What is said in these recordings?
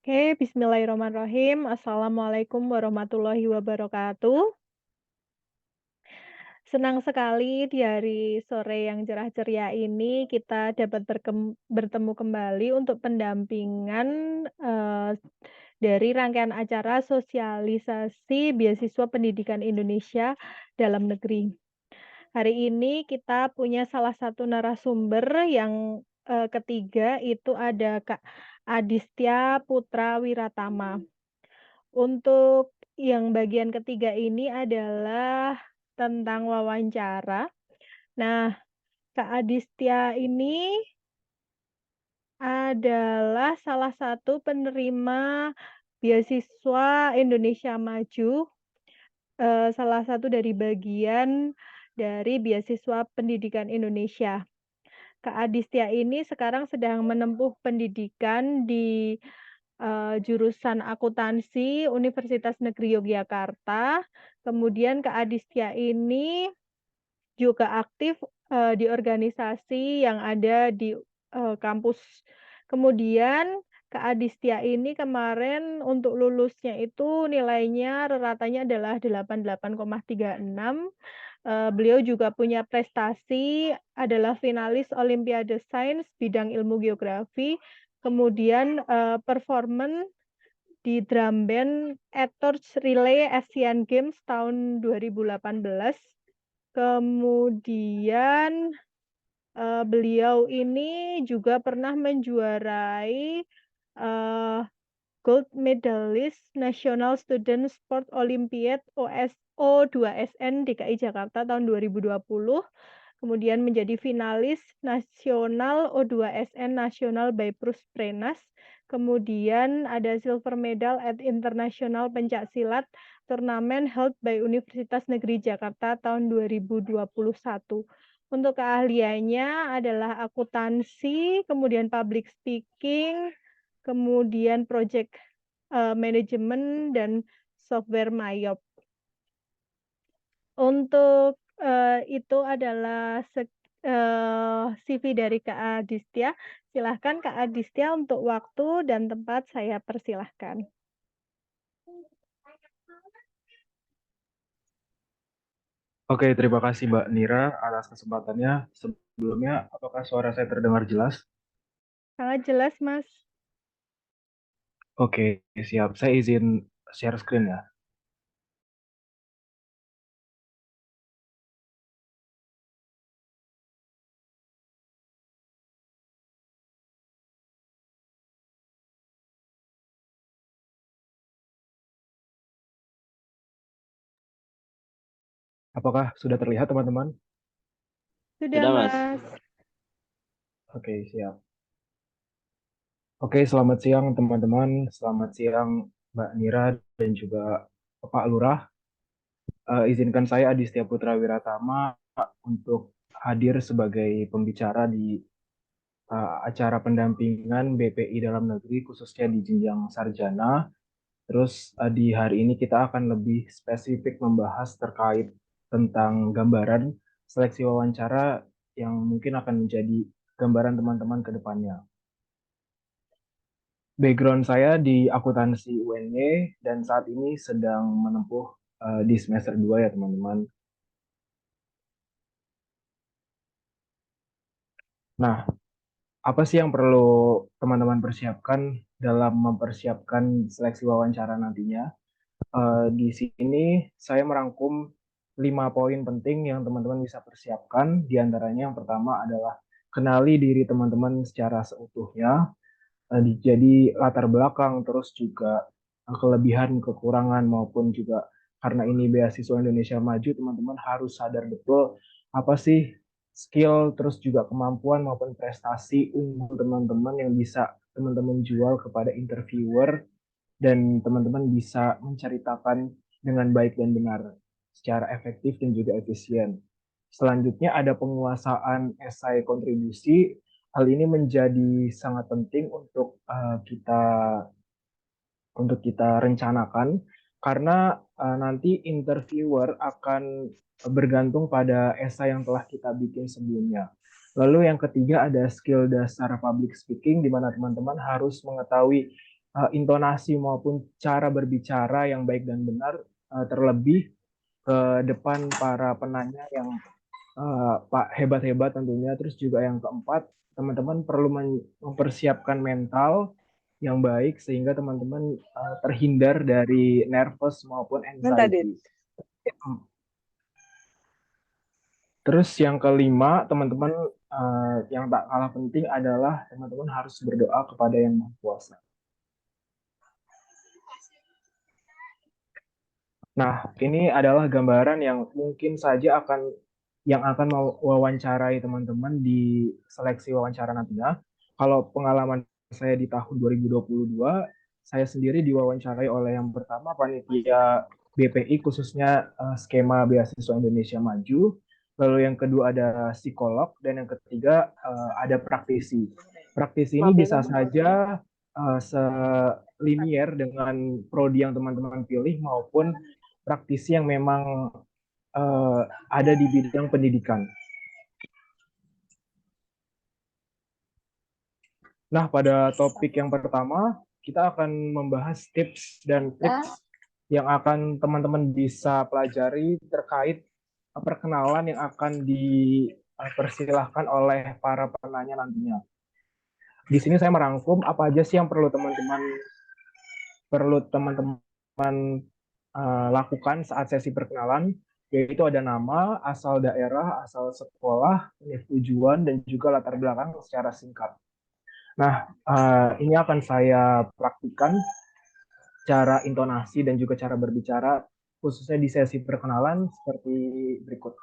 Oke, bismillahirrahmanirrahim. Assalamualaikum warahmatullahi wabarakatuh. Senang sekali di hari sore yang cerah ceria ini kita dapat bertemu kembali untuk pendampingan dari rangkaian acara sosialisasi beasiswa pendidikan Indonesia dalam negeri. Hari ini kita punya salah satu narasumber yang ketiga itu ada Kak Adistia Putra Wiratama. Untuk yang bagian ketiga ini adalah tentang wawancara. Nah, Kak Adistia ini adalah salah satu penerima beasiswa Indonesia Maju, salah satu dari bagian dari beasiswa pendidikan Indonesia. Kak Adistia ini sekarang sedang menempuh pendidikan di jurusan akuntansi Universitas Negeri Yogyakarta. Kemudian Kak Adistia ini juga aktif, di organisasi yang ada di, kampus. Kemudian Kak Adistia ini kemarin untuk lulusnya itu nilainya ratanya adalah 88,36. Beliau juga punya prestasi adalah finalis Olimpiade Sains bidang ilmu geografi, kemudian, performance di drum band Etorch Relay Asian Games tahun 2018. Kemudian, beliau ini juga pernah menjuarai, eee, gold medalist National Student Sport Olympiad O2SN DKI Jakarta tahun 2020, kemudian menjadi finalis nasional O2SN Nasional by Prusprenas, kemudian ada silver medal at International Pencaksilat Turnamen held by Universitas Negeri Jakarta tahun 2021. Untuk keahliannya adalah akuntansi, kemudian public speaking, kemudian project, manajemen dan software Mayop. Untuk, itu adalah CV dari Kak Adistia. Silahkan Kak Adistia untuk waktu dan tempat saya persilahkan. Oke, terima kasih Mbak Nira atas kesempatannya. Sebelumnya, apakah suara saya terdengar jelas? Sangat jelas, Mas. Oke, siap. Saya izin share screen ya. Apakah sudah terlihat teman-teman? Sudah, Sudah, Mas. Mas. Oke, siap. Oke, selamat siang teman-teman. Selamat siang Mbak Nira dan juga Pak Lurah. Izinkan saya Adistia Putra Wiratama untuk hadir sebagai pembicara di acara pendampingan BPI dalam negeri khususnya di jenjang sarjana. Terus di hari ini kita akan lebih spesifik membahas terkait tentang gambaran seleksi wawancara yang mungkin akan menjadi gambaran teman-teman ke depannya. Background saya di akuntansi UNY dan saat ini sedang menempuh di semester 2 ya teman-teman. Nah, apa sih yang perlu teman-teman persiapkan dalam mempersiapkan seleksi wawancara nantinya? Di sini saya merangkum 5 poin penting yang teman-teman bisa persiapkan. Di antaranya yang pertama adalah kenali diri teman-teman secara seutuhnya. Jadi latar belakang, terus juga kelebihan, kekurangan, maupun juga karena ini beasiswa Indonesia Maju, teman-teman harus sadar betul apa sih skill, terus juga kemampuan maupun prestasi unggul teman-teman yang bisa teman-teman jual kepada interviewer dan teman-teman bisa menceritakan dengan baik dan benar secara efektif dan juga efisien. Selanjutnya ada penguasaan esai kontribusi. Hal ini menjadi sangat penting untuk kita rencanakan karena nanti interviewer akan bergantung pada esai yang telah kita bikin sebelumnya. Lalu yang ketiga ada skill dasar public speaking di mana teman-teman harus mengetahui intonasi maupun cara berbicara yang baik dan benar, terlebih ke depan para penanya yang Pak hebat-hebat tentunya. Terus juga yang keempat, teman-teman perlu mempersiapkan mental yang baik sehingga teman-teman terhindar dari nervous maupun Tadi. anxiety. Terus yang kelima, teman-teman yang tak kalah penting adalah teman-teman harus berdoa kepada Yang Maha Kuasa. Nah, ini adalah gambaran yang mungkin saja akan mewawancarai teman-teman di seleksi wawancara nantinya. Kalau pengalaman saya di tahun 2022, saya sendiri diwawancarai oleh yang pertama panitia BPI khususnya skema beasiswa Indonesia Maju. Lalu yang kedua ada psikolog dan yang ketiga ada praktisi. Praktisi ini bisa saja selinier dengan prodi yang teman-teman pilih maupun praktisi yang memang ada di bidang pendidikan. Nah, pada topik yang pertama, kita akan membahas tips dan trik yang akan teman-teman bisa pelajari terkait perkenalan yang akan dipersilahkan oleh para penanya nantinya. Di sini saya merangkum apa aja sih yang perlu teman-teman lakukan saat sesi perkenalan, yaitu ada nama, asal daerah, asal sekolah, tujuan, dan juga latar belakang secara singkat. Nah, ini akan saya praktikkan cara intonasi dan juga cara berbicara, khususnya di sesi perkenalan seperti berikut.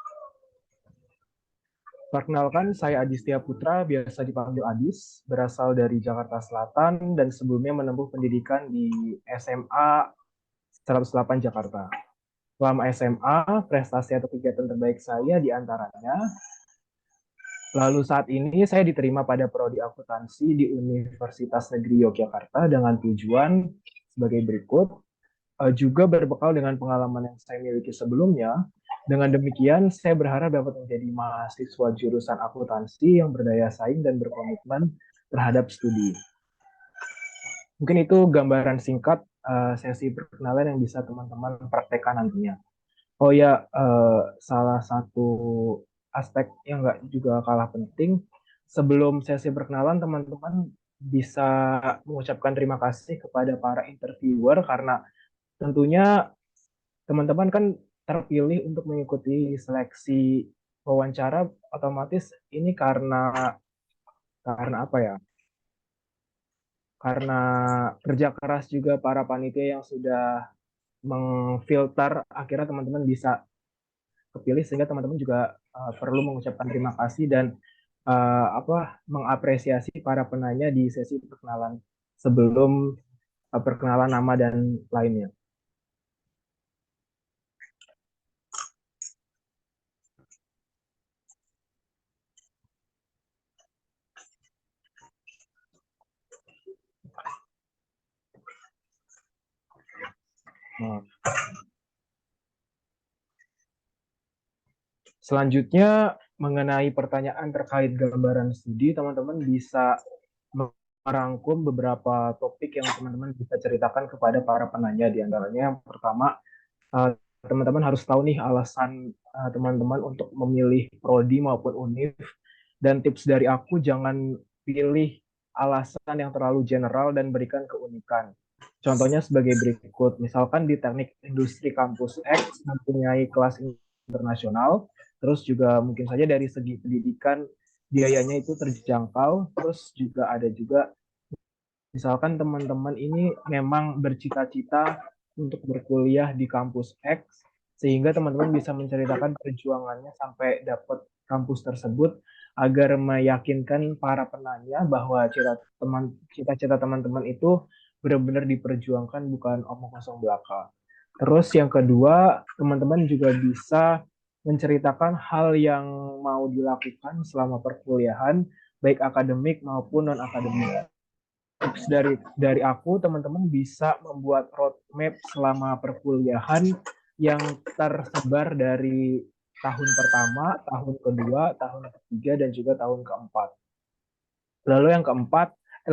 Perkenalkan, saya Adistia Putra, biasa dipanggil Adis, berasal dari Jakarta Selatan dan sebelumnya menempuh pendidikan di SMA 108 Jakarta. Selama SMA, prestasi atau kegiatan terbaik saya diantaranya, lalu saat ini saya diterima pada prodi akuntansi di Universitas Negeri Yogyakarta dengan tujuan sebagai berikut, juga berbekal dengan pengalaman yang saya miliki sebelumnya. Dengan demikian, saya berharap dapat menjadi mahasiswa jurusan akuntansi yang berdaya saing dan berkomitmen terhadap studi. Mungkin itu gambaran singkat sesi perkenalan yang bisa teman-teman praktekkan nantinya. Oh ya, salah satu aspek yang nggak juga kalah penting, sebelum sesi perkenalan teman-teman bisa mengucapkan terima kasih kepada para interviewer karena tentunya teman-teman kan terpilih untuk mengikuti seleksi wawancara, otomatis ini karena apa ya? Karena kerja keras juga para panitia yang sudah mengfilter, akhirnya teman-teman bisa kepilih, sehingga teman-teman juga perlu mengucapkan terima kasih dan mengapresiasi para penanya di sesi perkenalan sebelum perkenalan nama dan lainnya. Selanjutnya, mengenai pertanyaan terkait gambaran studi, teman-teman bisa merangkum beberapa topik yang teman-teman bisa ceritakan kepada para penanya. Di antaranya yang pertama, teman-teman harus tahu nih alasan teman-teman untuk memilih prodi maupun univ. Dan tips dari aku, jangan pilih alasan yang terlalu general dan berikan keunikan. Contohnya sebagai berikut, misalkan di teknik industri kampus X mempunyai kelas internasional, terus juga mungkin saja dari segi pendidikan biayanya itu terjangkau, terus juga ada juga misalkan teman-teman ini memang bercita-cita untuk berkuliah di kampus X, sehingga teman-teman bisa menceritakan perjuangannya sampai dapat kampus tersebut agar meyakinkan para penanya bahwa cita-cita teman-teman itu benar-benar diperjuangkan, bukan omong kosong belaka. Terus yang kedua, teman-teman juga bisa menceritakan hal yang mau dilakukan selama perkuliahan, baik akademik maupun non-akademik. Tips dari aku, teman-teman bisa membuat roadmap selama perkuliahan yang tersebar dari tahun pertama, tahun kedua, tahun ketiga, dan juga tahun keempat. Lalu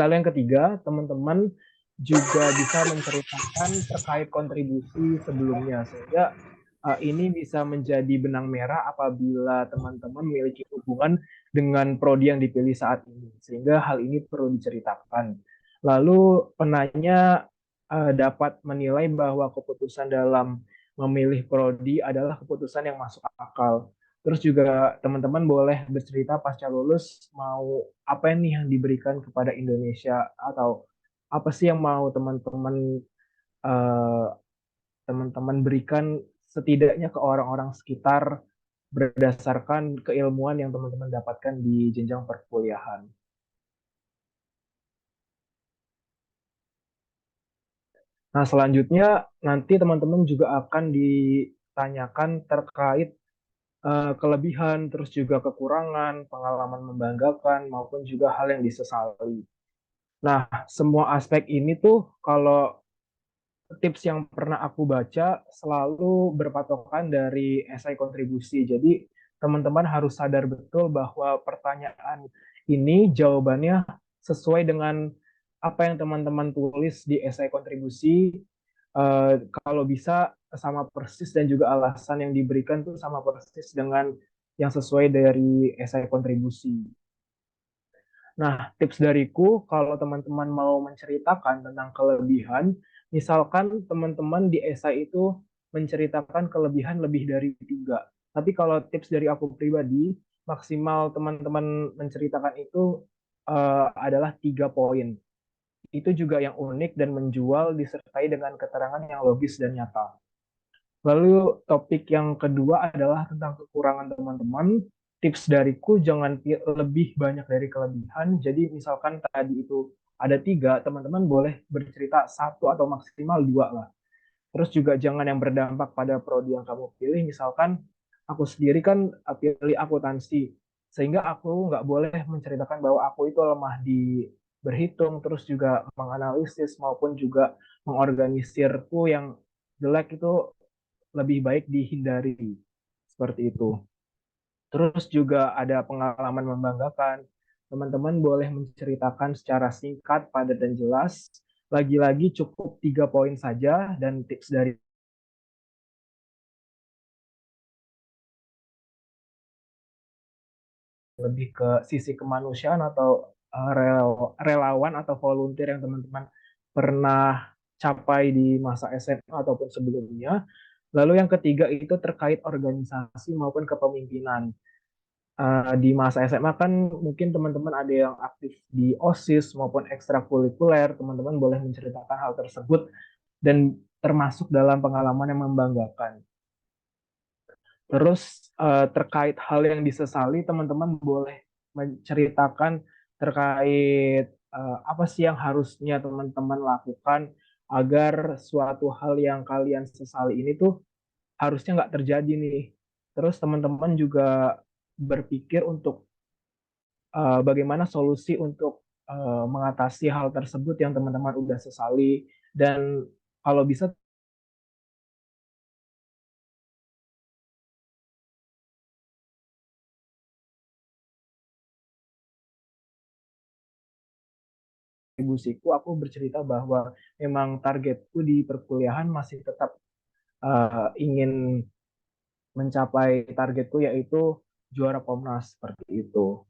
yang ketiga, teman-teman juga bisa menceritakan terkait kontribusi sebelumnya, sehingga ini bisa menjadi benang merah apabila teman-teman memiliki hubungan dengan prodi yang dipilih saat ini, sehingga hal ini perlu diceritakan. Lalu penanya dapat menilai bahwa keputusan dalam memilih prodi adalah keputusan yang masuk akal. Terus juga teman-teman boleh bercerita pasca lulus mau apa nih yang diberikan kepada Indonesia, atau apa sih yang mau eh, teman-teman berikan setidaknya ke orang-orang sekitar berdasarkan keilmuan yang teman-teman dapatkan di jenjang perkuliahan. Nah, selanjutnya nanti teman-teman juga akan ditanyakan terkait kelebihan, terus juga kekurangan, pengalaman membanggakan, maupun juga hal yang disesali. Nah, semua aspek ini tuh kalau tips yang pernah aku baca selalu berpatokan dari esai kontribusi. Jadi teman-teman harus sadar betul bahwa pertanyaan ini jawabannya sesuai dengan apa yang teman-teman tulis di esai kontribusi. Kalau bisa sama persis, dan juga alasan yang diberikan tuh sama persis dengan yang sesuai dari esai kontribusi. Nah, tips dariku kalau teman-teman mau menceritakan tentang kelebihan, misalkan teman-teman di esai itu menceritakan kelebihan lebih dari tiga. Tapi kalau tips dari aku pribadi, maksimal teman-teman menceritakan itu adalah 3 poin. Itu juga yang unik dan menjual disertai dengan keterangan yang logis dan nyata. Lalu topik yang kedua adalah tentang kekurangan teman-teman. Tips dariku jangan lebih banyak dari kelebihan. Jadi misalkan tadi itu ada tiga, teman-teman boleh bercerita satu atau maksimal dua lah. Terus juga jangan yang berdampak pada prodi yang kamu pilih. Misalkan aku sendiri kan pilih akuntansi, sehingga aku nggak boleh menceritakan bahwa aku itu lemah di berhitung, terus juga menganalisis maupun juga mengorganisirku yang jelek itu lebih baik dihindari, seperti itu. Terus juga ada pengalaman membanggakan. Teman-teman boleh menceritakan secara singkat, padat, dan jelas. Lagi-lagi cukup 3 poin saja, dan tips dari lebih ke sisi kemanusiaan atau relawan atau volunteer yang teman-teman pernah capai di masa SMA ataupun sebelumnya. Lalu yang ketiga itu terkait organisasi maupun kepemimpinan. Di masa SMA kan mungkin teman-teman ada yang aktif di OSIS maupun ekstrakurikuler, teman-teman boleh menceritakan hal tersebut dan termasuk dalam pengalaman yang membanggakan. Terus terkait hal yang disesali, teman-teman boleh menceritakan terkait apa sih yang harusnya teman-teman lakukan agar suatu hal yang kalian sesali ini tuh harusnya nggak terjadi nih. Terus teman-teman juga berpikir untuk bagaimana solusi untuk mengatasi hal tersebut yang teman-teman udah sesali, dan kalau bisa kontribusiku, aku bercerita bahwa memang targetku di perkuliahan masih tetap ingin mencapai targetku, yaitu juara Komnas, seperti itu.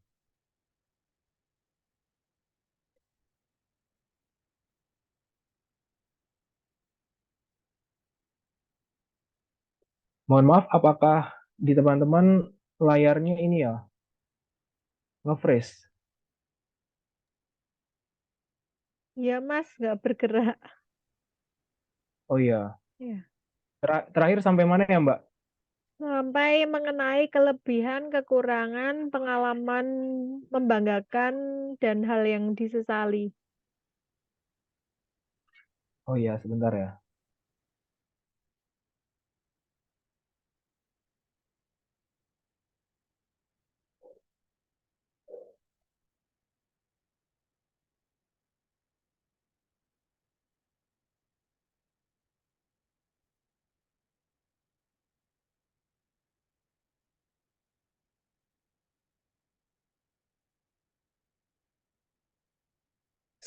Mohon maaf, apakah di teman-teman layarnya ini ya nge-freeze? Iya, Mas, nggak bergerak. Oh iya, Ya. terakhir sampai mana ya Mbak? Sampai mengenai kelebihan, kekurangan, pengalaman membanggakan, dan hal yang disesali. Oh iya, sebentar ya.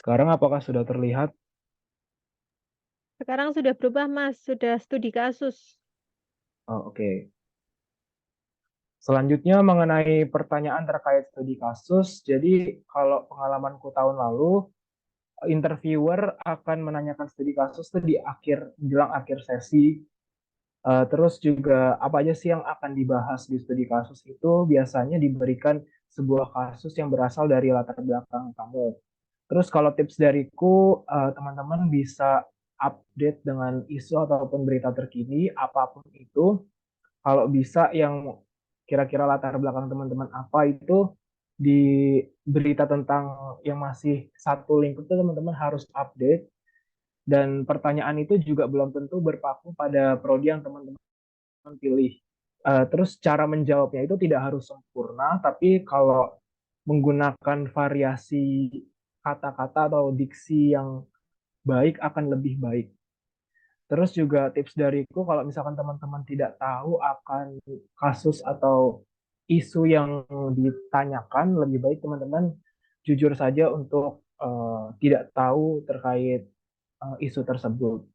Sekarang apakah sudah terlihat? Sekarang sudah berubah, Mas, sudah studi kasus. Oh, oke. Selanjutnya mengenai pertanyaan terkait studi kasus. Jadi kalau pengalamanku tahun lalu, interviewer akan menanyakan studi kasus itu di akhir menjelang akhir sesi. Terus juga apa aja sih yang akan dibahas di studi kasus itu biasanya diberikan sebuah kasus yang berasal dari latar belakang kamu. Terus kalau tips dariku, teman-teman bisa update dengan isu ataupun berita terkini, apapun itu. Kalau bisa yang kira-kira latar belakang teman-teman apa itu di berita tentang yang masih satu lingkup itu teman-teman harus update. Dan pertanyaan itu juga belum tentu berpaku pada prodi yang teman-teman pilih. Terus cara menjawabnya itu tidak harus sempurna, tapi kalau menggunakan variasi kata-kata atau diksi yang baik akan lebih baik. Terus juga tips dariku kalau misalkan teman-teman tidak tahu akan kasus atau isu yang ditanyakan, lebih baik teman-teman jujur saja untuk tidak tahu terkait isu tersebut.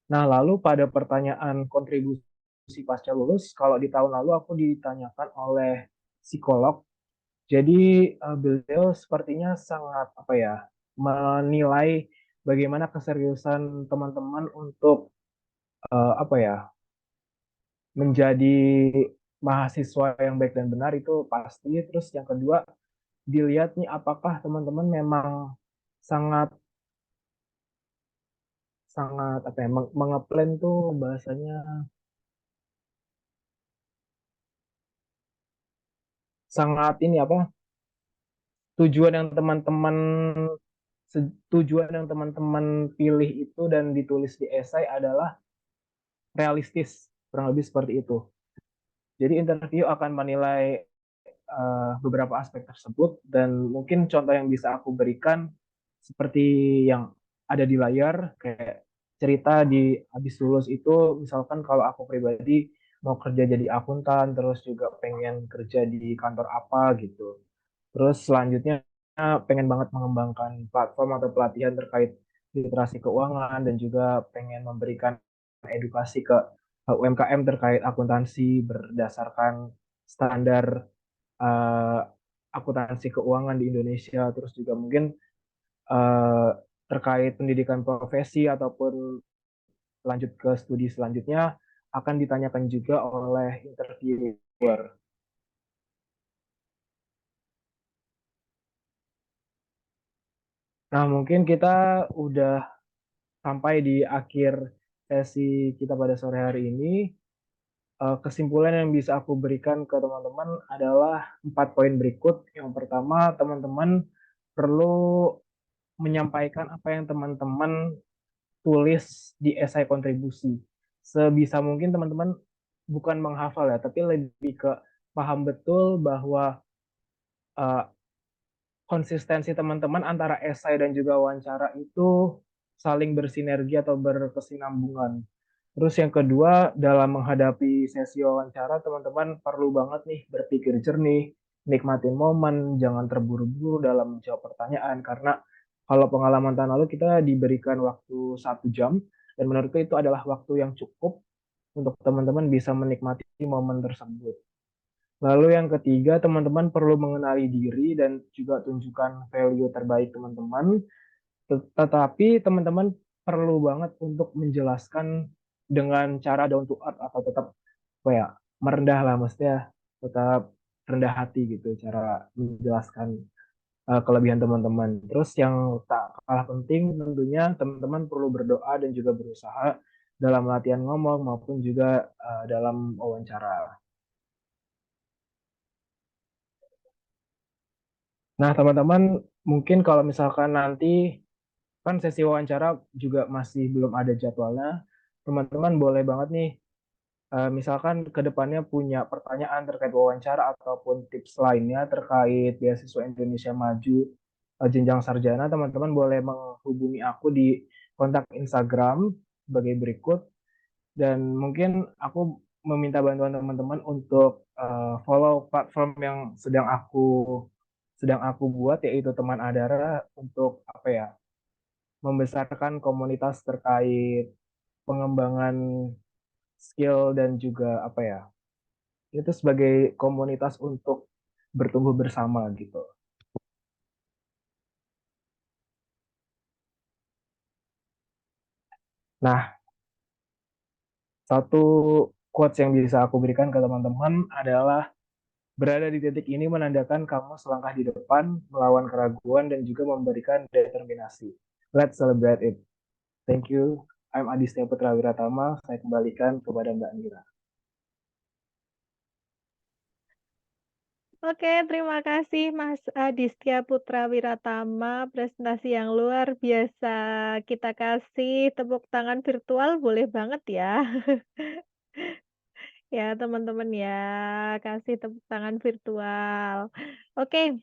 Nah, lalu pada pertanyaan kontribusi pasca lulus, kalau di tahun lalu aku ditanyakan oleh psikolog. Jadi beliau sepertinya sangat apa ya, menilai bagaimana keseriusan teman-teman untuk apa ya, menjadi mahasiswa yang baik dan benar itu pasti. Terus yang kedua, dilihat nih apakah teman-teman memang sangat sangat apa ya, mengeplan tuh bahasanya sangat ini apa tujuan yang teman-teman tujuan yang teman-teman pilih itu dan ditulis di esai adalah realistis, kurang lebih seperti itu. Jadi interview akan menilai beberapa aspek tersebut dan mungkin contoh yang bisa aku berikan seperti yang ada di layar kayak cerita di habis lulus itu misalkan kalau aku pribadi mau kerja jadi akuntan terus juga pengen kerja di kantor apa gitu. Terus selanjutnya pengen banget mengembangkan platform atau pelatihan terkait literasi keuangan dan juga pengen memberikan edukasi ke UMKM terkait akuntansi berdasarkan standar uh, akuntansi keuangan di Indonesia. Terus juga mungkin uh, terkait pendidikan profesi ataupun lanjut ke studi selanjutnya akan ditanyakan juga oleh interviewer. Nah, mungkin kita udah sampai di akhir sesi kita pada sore hari ini. Kesimpulan yang bisa aku berikan ke teman-teman adalah 4 poin berikut. Yang pertama, teman-teman perlu menyampaikan apa yang teman-teman tulis di esai kontribusi. Sebisa mungkin teman-teman bukan menghafal ya, tapi lebih ke paham betul bahwa uh, konsistensi teman-teman antara esai dan juga wawancara itu saling bersinergi atau berkesinambungan. Terus yang kedua, dalam menghadapi sesi wawancara, teman-teman perlu banget nih berpikir jernih, nikmatin momen, jangan terburu-buru dalam menjawab pertanyaan, karena kalau pengalaman tahun lalu kita diberikan waktu 1 jam, dan menurutku itu adalah waktu yang cukup untuk teman-teman bisa menikmati momen tersebut. Lalu yang ketiga, teman-teman perlu mengenali diri dan juga tunjukkan value terbaik teman-teman. Tetapi teman-teman perlu banget untuk menjelaskan dengan cara down to earth atau tetap apa ya, merendah lah maksudnya tetap rendah hati gitu cara menjelaskan kelebihan teman-teman. Terus yang tak kalah penting tentunya teman-teman perlu berdoa dan juga berusaha dalam latihan ngomong maupun juga dalam wawancara. Nah, teman-teman, mungkin kalau misalkan nanti kan sesi wawancara juga masih belum ada jadwalnya, teman-teman boleh banget nih, misalkan ke depannya punya pertanyaan terkait wawancara ataupun tips lainnya terkait beasiswa Indonesia Maju jenjang sarjana, teman-teman boleh menghubungi aku di kontak Instagram sebagai berikut, dan mungkin aku meminta bantuan teman-teman untuk follow platform yang sedang aku sedang aku buat, yaitu teman Adara, untuk apa ya, membesarkan komunitas terkait pengembangan skill dan juga apa ya, itu sebagai komunitas untuk bertumbuh bersama gitu. Nah, satu quotes yang bisa aku berikan ke teman-teman adalah berada di titik ini menandakan kamu selangkah di depan, melawan keraguan dan juga memberikan determinasi. Let's celebrate it. Thank you. I'm Adisnya Putra Wiratama. Saya kembalikan kepada Mbak Mira. Oke, terima kasih Mas Aditya Putra Wiratama, presentasi yang luar biasa. Kita kasih tepuk tangan virtual boleh banget ya. Ya, teman-teman ya, kasih tepuk tangan virtual. Oke,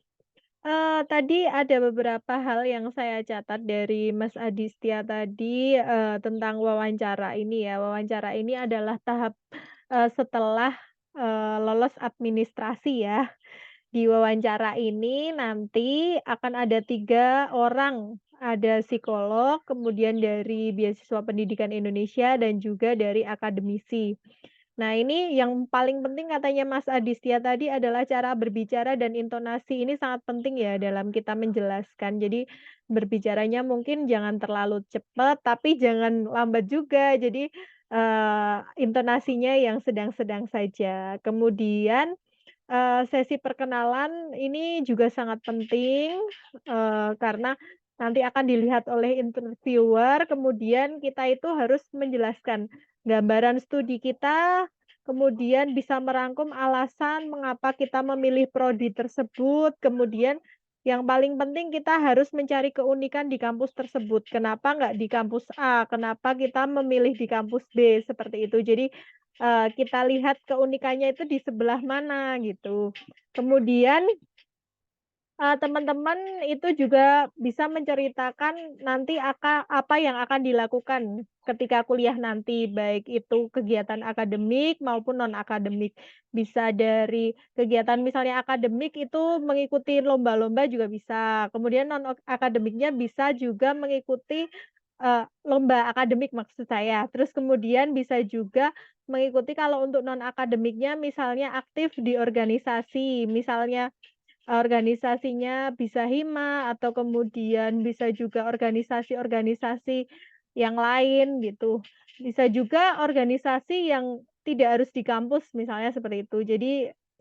tadi ada beberapa hal yang saya catat dari Mas Aditya tadi, tentang wawancara ini ya. Wawancara ini adalah tahap, setelah, lolos administrasi ya. Di wawancara ini nanti akan ada 3 orang, ada psikolog, kemudian dari Beasiswa Pendidikan Indonesia, dan juga dari akademisi. Nah, ini yang paling penting katanya Mas Aditya tadi adalah cara berbicara dan intonasi ini sangat penting ya dalam kita menjelaskan. Jadi berbicaranya mungkin jangan terlalu cepat, tapi jangan lambat juga. Jadi, intonasinya yang sedang-sedang saja. Kemudian sesi perkenalan ini juga sangat penting, karena nanti akan dilihat oleh interviewer, kemudian kita itu harus menjelaskan gambaran studi kita, kemudian bisa merangkum alasan mengapa kita memilih prodi tersebut, kemudian yang paling penting kita harus mencari keunikan di kampus tersebut. Kenapa nggak di kampus A? Kenapa kita memilih di kampus B? Seperti itu. Jadi kita lihat keunikannya itu di sebelah mana gitu. Kemudian, teman-teman itu juga bisa menceritakan nanti apa yang akan dilakukan ketika kuliah nanti, baik itu kegiatan akademik maupun non-akademik. Bisa dari kegiatan misalnya akademik itu mengikuti lomba-lomba juga bisa, kemudian non akademiknya bisa juga mengikuti, lomba akademik maksud saya. Terus kemudian bisa juga mengikuti kalau untuk non-akademiknya misalnya aktif di organisasi, misalnya organisasinya bisa hima atau kemudian bisa juga organisasi-organisasi yang lain gitu. Bisa juga organisasi yang tidak harus di kampus misalnya seperti itu. Jadi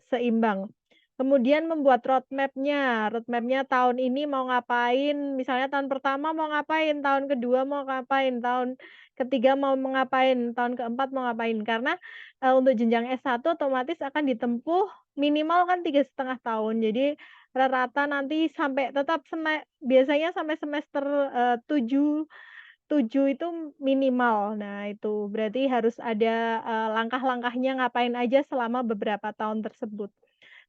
seimbang. Kemudian membuat roadmap-nya. Roadmap-nya tahun ini mau ngapain, misalnya tahun pertama mau ngapain, tahun kedua mau ngapain, tahun ketiga mau ngapain, tahun keempat mau ngapain. Karena, untuk jenjang S1 otomatis akan ditempuh minimal kan 3,5 tahun. Jadi rata-rata nanti sampai tetap biasanya sampai semester, 7 7 itu minimal. Nah itu, berarti harus ada, langkah-langkahnya ngapain aja selama beberapa tahun tersebut.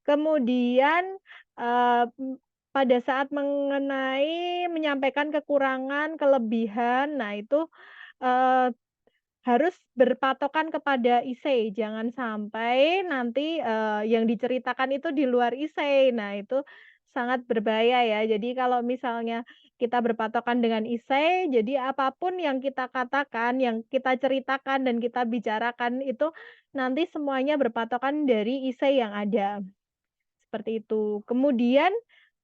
Kemudian, pada saat menyampaikan kekurangan, kelebihan, nah itu, eee harus berpatokan kepada isei, jangan sampai nanti, yang diceritakan itu di luar isei. Nah, itu sangat berbahaya ya. Jadi kalau misalnya kita berpatokan dengan isei, jadi apapun yang kita katakan, yang kita ceritakan dan kita bicarakan itu nanti semuanya berpatokan dari isei yang ada. Seperti itu. Kemudian,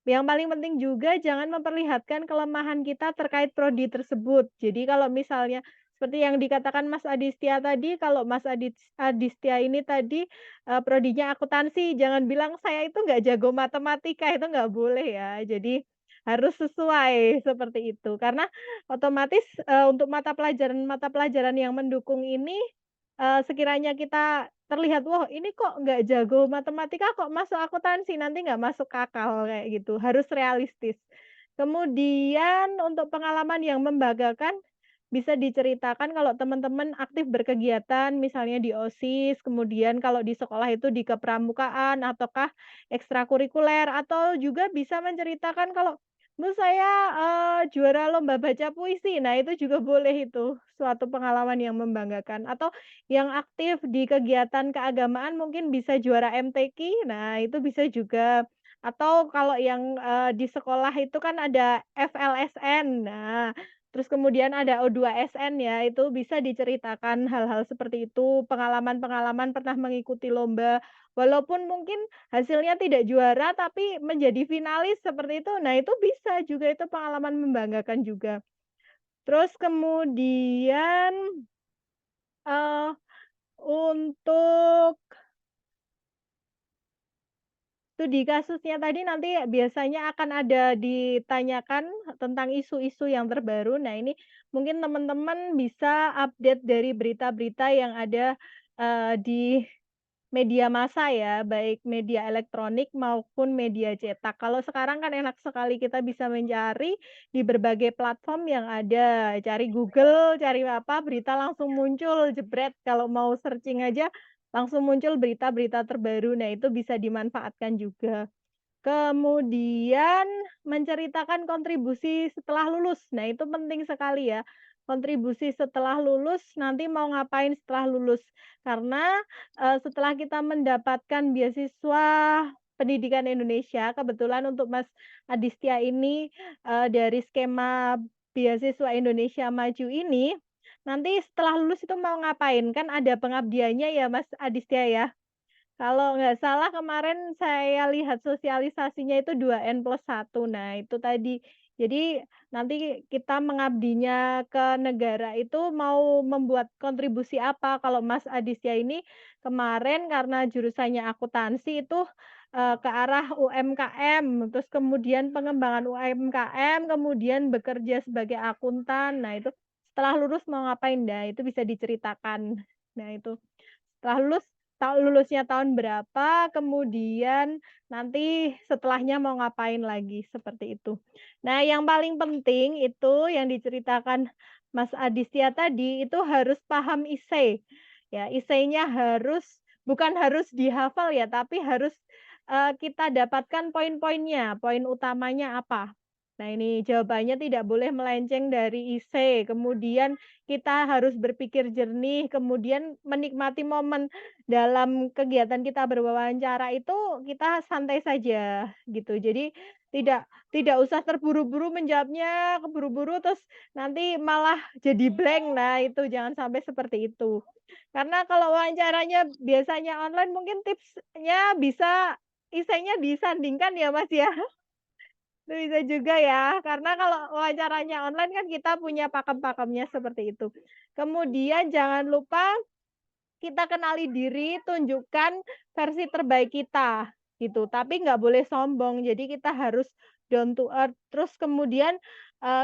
yang paling penting juga jangan memperlihatkan kelemahan kita terkait prodi tersebut. Jadi kalau misalnya seperti yang dikatakan Mas Aditya tadi, kalau Mas Aditya ini tadi, prodinya akuntansi, jangan bilang, "Saya itu nggak jago matematika," itu nggak boleh ya. Jadi harus sesuai, seperti itu. Karena otomatis, untuk mata pelajaran yang mendukung ini, sekiranya kita terlihat, "Wah, ini kok nggak jago matematika, kok masuk akuntansi, nanti nggak masuk akal," kayak gitu, harus realistis. Kemudian untuk pengalaman yang membanggakan, bisa diceritakan kalau teman-teman aktif berkegiatan, misalnya di OSIS, kemudian kalau di sekolah itu di kepramukaan ataukah ekstrakurikuler, atau juga bisa menceritakan kalau, "Bu, saya, juara lomba baca puisi." Nah, itu juga boleh itu, suatu pengalaman yang membanggakan. Atau yang aktif di kegiatan keagamaan mungkin bisa juara MTQ, nah itu bisa juga. Atau kalau yang, di sekolah itu kan ada FLSN. Nah, terus kemudian ada O2SN ya, itu bisa diceritakan hal-hal seperti itu, pengalaman-pengalaman pernah mengikuti lomba, walaupun mungkin hasilnya tidak juara, tapi menjadi finalis seperti itu. Nah, itu bisa juga, itu pengalaman membanggakan juga. Terus kemudian, eee, untuk studi kasusnya tadi nanti biasanya akan ada ditanyakan tentang isu-isu yang terbaru. Nah, ini mungkin teman-teman bisa update dari berita-berita yang ada, di media massa ya, baik media elektronik maupun media cetak. Kalau sekarang kan enak sekali kita bisa mencari di berbagai platform yang ada, cari Google, cari apa, berita langsung muncul, jebret, kalau mau searching aja langsung muncul berita-berita terbaru. Nah, itu bisa dimanfaatkan juga. Kemudian menceritakan kontribusi setelah lulus. Nah, itu penting sekali ya. Kontribusi setelah lulus, nanti mau ngapain setelah lulus. Karena, setelah kita mendapatkan beasiswa pendidikan Indonesia, kebetulan untuk Mas Adistia ini, dari skema beasiswa Indonesia Maju ini, nanti setelah lulus itu mau ngapain? Kan ada pengabdiannya ya Mas Adistia ya? Kalau nggak salah kemarin saya lihat sosialisasinya itu 2N+1. Nah, itu tadi. Jadi nanti kita mengabdinya ke negara itu mau membuat kontribusi apa. Kalau Mas Aditya ini kemarin karena jurusannya akuntansi itu, ke arah UMKM, terus kemudian pengembangan UMKM, kemudian bekerja sebagai akuntan. Nah, itu setelah lulus mau ngapain? Nah, itu bisa diceritakan. Nah, itu. Setelah lulus, lulusnya tahun berapa, kemudian nanti setelahnya mau ngapain lagi, seperti itu. Nah, yang paling penting itu yang diceritakan Mas Aditya tadi, itu harus paham esai. Ya, esainya harus bukan harus dihafal ya, tapi harus, kita dapatkan poin-poinnya, poin utamanya apa. Nah, ini jawabannya tidak boleh melenceng dari esai, kemudian kita harus berpikir jernih, kemudian menikmati momen dalam kegiatan kita berwawancara itu kita santai saja gitu. Jadi tidak tidak usah terburu-buru menjawabnya, keburu-buru terus nanti malah jadi blank. Nah, itu jangan sampai seperti itu. Karena kalau wawancaranya biasanya online mungkin tipsnya bisa esainya disandingkan ya, Mas, ya. Itu bisa juga ya, karena kalau wawancaranya online kan kita punya pakem-pakemnya seperti itu. Kemudian jangan lupa kita kenali diri, tunjukkan versi terbaik kita, gitu. Tapi nggak boleh sombong, jadi kita harus down to earth. Terus kemudian,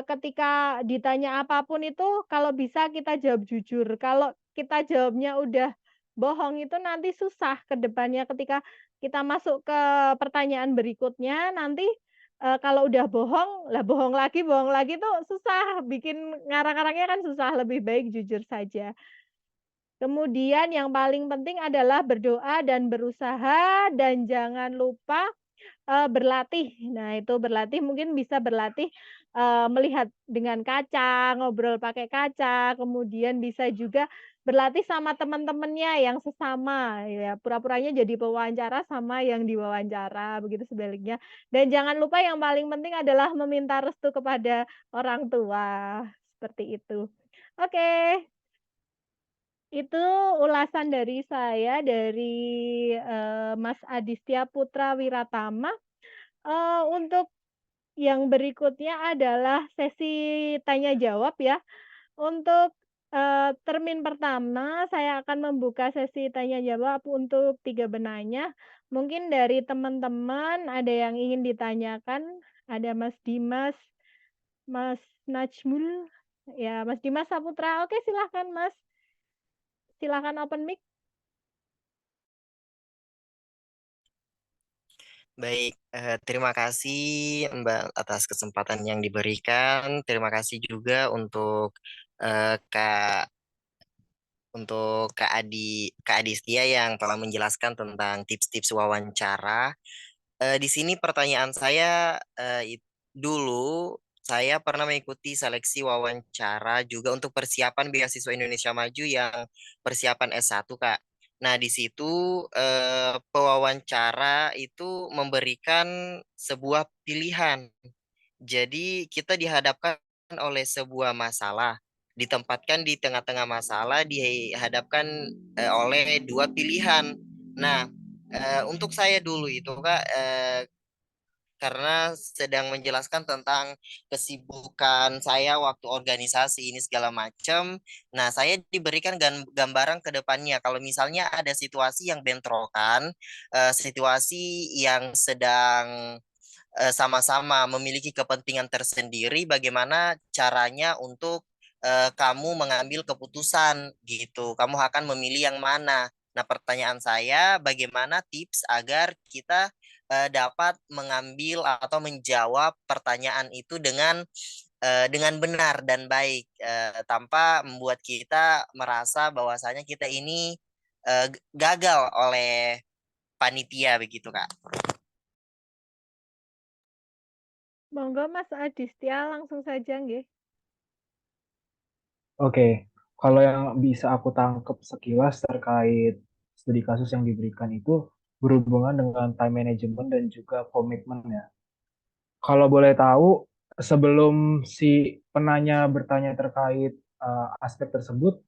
ketika ditanya apapun itu, kalau bisa kita jawab jujur. Kalau kita jawabnya udah bohong itu nanti susah ke depannya ketika kita masuk ke pertanyaan berikutnya, nanti, kalau udah bohong, lah bohong lagi tuh susah, bikin ngarang-ngarangnya kan susah, lebih baik jujur saja. Kemudian yang paling penting adalah berdoa dan berusaha dan jangan lupa, berlatih. Nah, itu berlatih mungkin bisa berlatih, melihat dengan kaca, ngobrol pakai kaca, kemudian bisa juga berlatih sama teman-temannya yang sesama, ya pura-puranya jadi pewawancara sama yang diwawancara, begitu sebaliknya. Dan jangan lupa yang paling penting adalah meminta restu kepada orang tua, seperti itu. Oke. Itu ulasan dari saya, dari, Mas Aditya Putra Wiratama. Untuk yang berikutnya adalah sesi tanya jawab ya. Untuk, termin pertama saya akan membuka sesi tanya jawab untuk 3 benanya. Mungkin dari teman-teman ada yang ingin ditanyakan? Ada Mas Dimas, Mas Najmul, ya Mas Dimas Saputra. Oke, silahkan Mas, silahkan open mic. Baik, terima kasih Mbak atas kesempatan yang diberikan. Terima kasih juga Kak Kak Kak Adistia yang telah menjelaskan tentang tips-tips wawancara. Di sini pertanyaan saya dulu saya pernah mengikuti seleksi wawancara juga untuk persiapan beasiswa Indonesia Maju yang persiapan S1, Kak. Nah, di situ wawancara itu memberikan sebuah pilihan. Jadi kita dihadapkan oleh sebuah masalah, ditempatkan di tengah-tengah masalah, dihadapkan oleh dua pilihan. Nah, untuk saya dulu itu Kak, karena sedang menjelaskan tentang kesibukan saya waktu organisasi ini segala macam. Nah, saya diberikan gambaran ke depannya. Kalau misalnya ada situasi yang bentrokan, situasi yang sedang sama-sama memiliki kepentingan tersendiri, bagaimana caranya untuk kamu mengambil keputusan gitu. Kamu akan memilih yang mana? Nah, pertanyaan saya, bagaimana tips agar kita dapat mengambil atau menjawab pertanyaan itu dengan benar dan baik, tanpa membuat kita merasa bahwasanya kita ini gagal oleh panitia begitu, Kak. Monggo Mas Adistia langsung saja nggih. Oke, kalau yang bisa aku tangkap sekilas terkait studi kasus yang diberikan itu berhubungan dengan time management dan juga komitmen ya. Kalau boleh tahu, sebelum si penanya bertanya terkait aspek tersebut,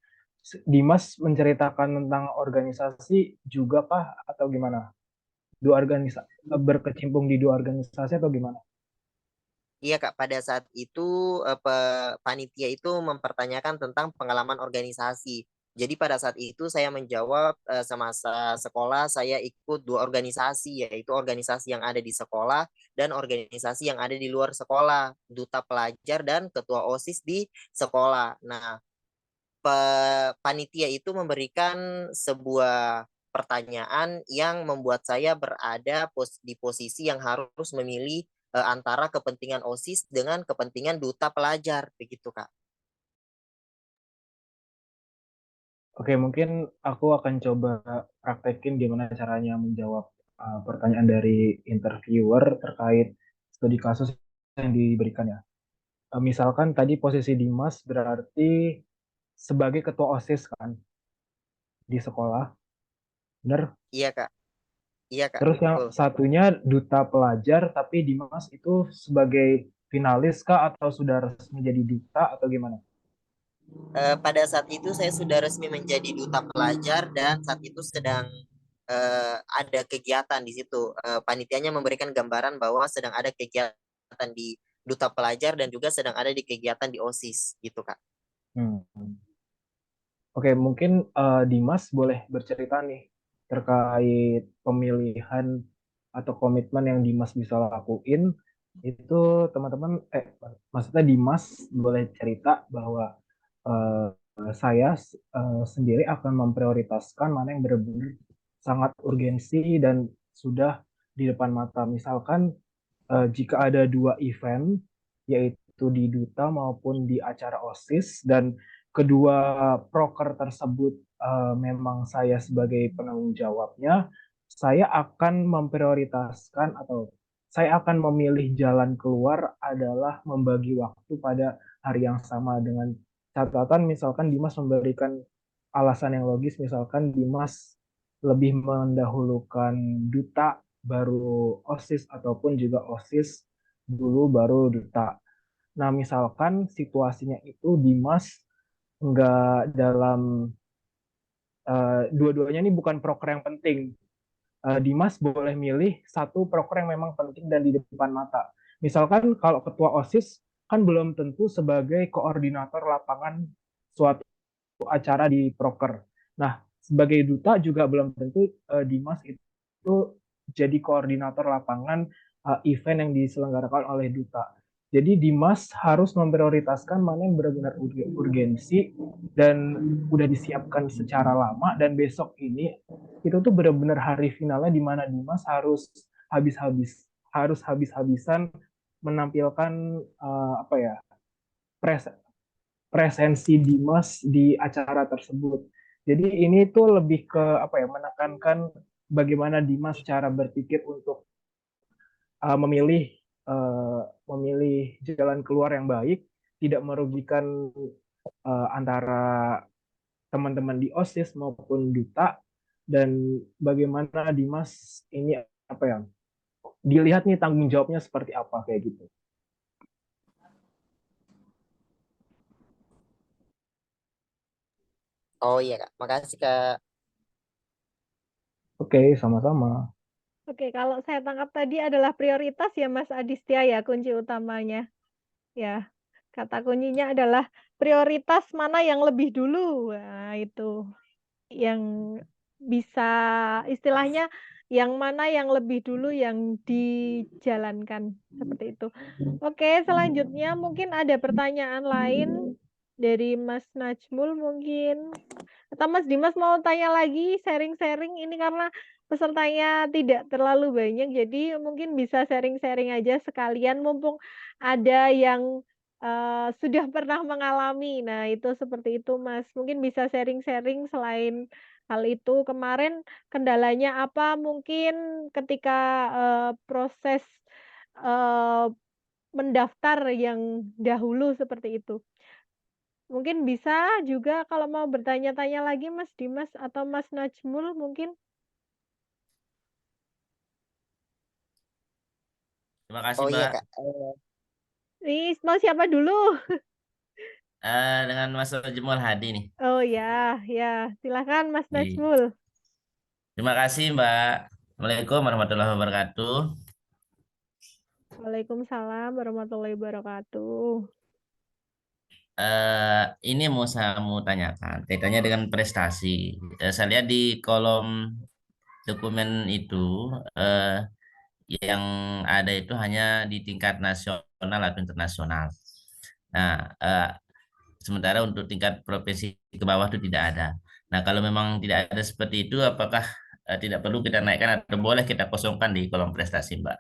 Dimas menceritakan tentang organisasi juga kah atau gimana? Dua organisasi berkecimpung di dua organisasi atau gimana? Iya Kak, pada saat itu panitia itu mempertanyakan tentang pengalaman organisasi. Jadi pada saat itu saya menjawab, semasa sekolah saya ikut dua organisasi, yaitu organisasi yang ada di sekolah dan organisasi yang ada di luar sekolah, duta pelajar dan ketua OSIS di sekolah. Nah, panitia itu memberikan sebuah pertanyaan yang membuat saya berada di posisi yang harus memilih antara kepentingan OSIS dengan kepentingan duta pelajar, begitu Kak. Oke, mungkin aku akan coba praktekin gimana caranya menjawab pertanyaan dari interviewer terkait studi kasus yang diberikan ya. Misalkan tadi posisi Dimas berarti sebagai ketua OSIS kan di sekolah, benar? Iya Kak, iya Kak, Terus yang betul. satunya duta pelajar, tapi Dimas itu sebagai finalis kah atau sudah resmi jadi duta atau gimana? Pada saat itu saya sudah resmi menjadi duta pelajar dan saat itu sedang ada kegiatan di situ. Panitianya memberikan gambaran bahwa sedang ada kegiatan di duta pelajar dan juga sedang ada di kegiatan di OSIS, gitu Kak. Hmm. Oke, mungkin Dimas boleh bercerita nih terkait pemilihan atau komitmen yang Dimas bisa lakuin. Itu teman-teman, maksudnya Dimas boleh cerita bahwa saya sendiri akan memprioritaskan mana yang benar-benar sangat urgensi dan sudah di depan mata. Misalkan jika ada dua event, yaitu di duta maupun di acara OSIS, dan kedua proker tersebut memang saya sebagai penanggung jawabnya, saya akan memprioritaskan atau saya akan memilih jalan keluar adalah membagi waktu pada hari yang sama dengan catatan misalkan Dimas memberikan alasan yang logis, misalkan Dimas lebih mendahulukan duta baru OSIS ataupun juga OSIS dulu baru duta. Nah, misalkan situasinya itu Dimas nggak dalam dua-duanya ini bukan proker yang penting. Dimas boleh milih satu proker yang memang penting dan di depan mata. Misalkan kalau ketua OSIS kan belum tentu sebagai koordinator lapangan suatu acara di proker. Nah, sebagai duta juga belum tentu Dimas itu jadi koordinator lapangan event yang diselenggarakan oleh duta. Jadi Dimas harus memprioritaskan mana yang benar-benar urgensi dan udah disiapkan secara lama dan besok ini itu tuh benar-benar hari finalnya di mana Dimas harus habis-habisan menampilkan apa ya pres presensi Dimas di acara tersebut. Jadi ini tuh lebih ke apa ya menekankan bagaimana Dimas cara berpikir untuk memilih memilih jalan keluar yang baik, tidak merugikan antara teman-teman di OSIS maupun duta dan bagaimana Dimas ini apa ya? Dilihat nih tanggung jawabnya seperti apa kayak gitu. Oh iya Kak, makasih Kak. Oke, sama-sama. Oke, kalau saya tangkap tadi adalah prioritas ya Mas Aditya ya kunci utamanya. Ya, kata kuncinya adalah prioritas mana yang lebih dulu. Nah, itu yang bisa istilahnya yang mana yang lebih dulu yang dijalankan seperti itu. Oke, selanjutnya mungkin ada pertanyaan lain dari Mas Najmul mungkin. Atau Mas Dimas mau tanya lagi, sharing-sharing ini karena pesertanya tidak terlalu banyak, jadi mungkin bisa sharing-sharing aja sekalian mumpung ada yang sudah pernah mengalami. Nah, itu seperti itu, Mas. Mungkin bisa sharing-sharing selain hal itu. Kemarin kendalanya apa mungkin ketika, proses, eee, mendaftar yang dahulu seperti itu. Mungkin bisa juga kalau mau bertanya-tanya lagi Mas Dimas atau Mas Najmul mungkin? Terima kasih, Oh iya Mbak. Kak. Nih, mau siapa dulu? Dengan Mas Jemul Hadi nih. Oh ya, ya, silakan Mas Iya. Najmul. Terima kasih, Mbak. Assalamualaikum warahmatullahi wabarakatuh. Waalaikumsalam warahmatullahi wabarakatuh. Ini saya mau tanyakan kaitannya dengan prestasi. Saya lihat di kolom dokumen itu eh, yang ada itu hanya di tingkat nasional atau internasional. Nah, sementara untuk tingkat provinsi ke bawah itu tidak ada. Nah, kalau memang tidak ada seperti itu, apakah tidak perlu kita naikkan atau boleh kita kosongkan di kolom prestasi, Mbak?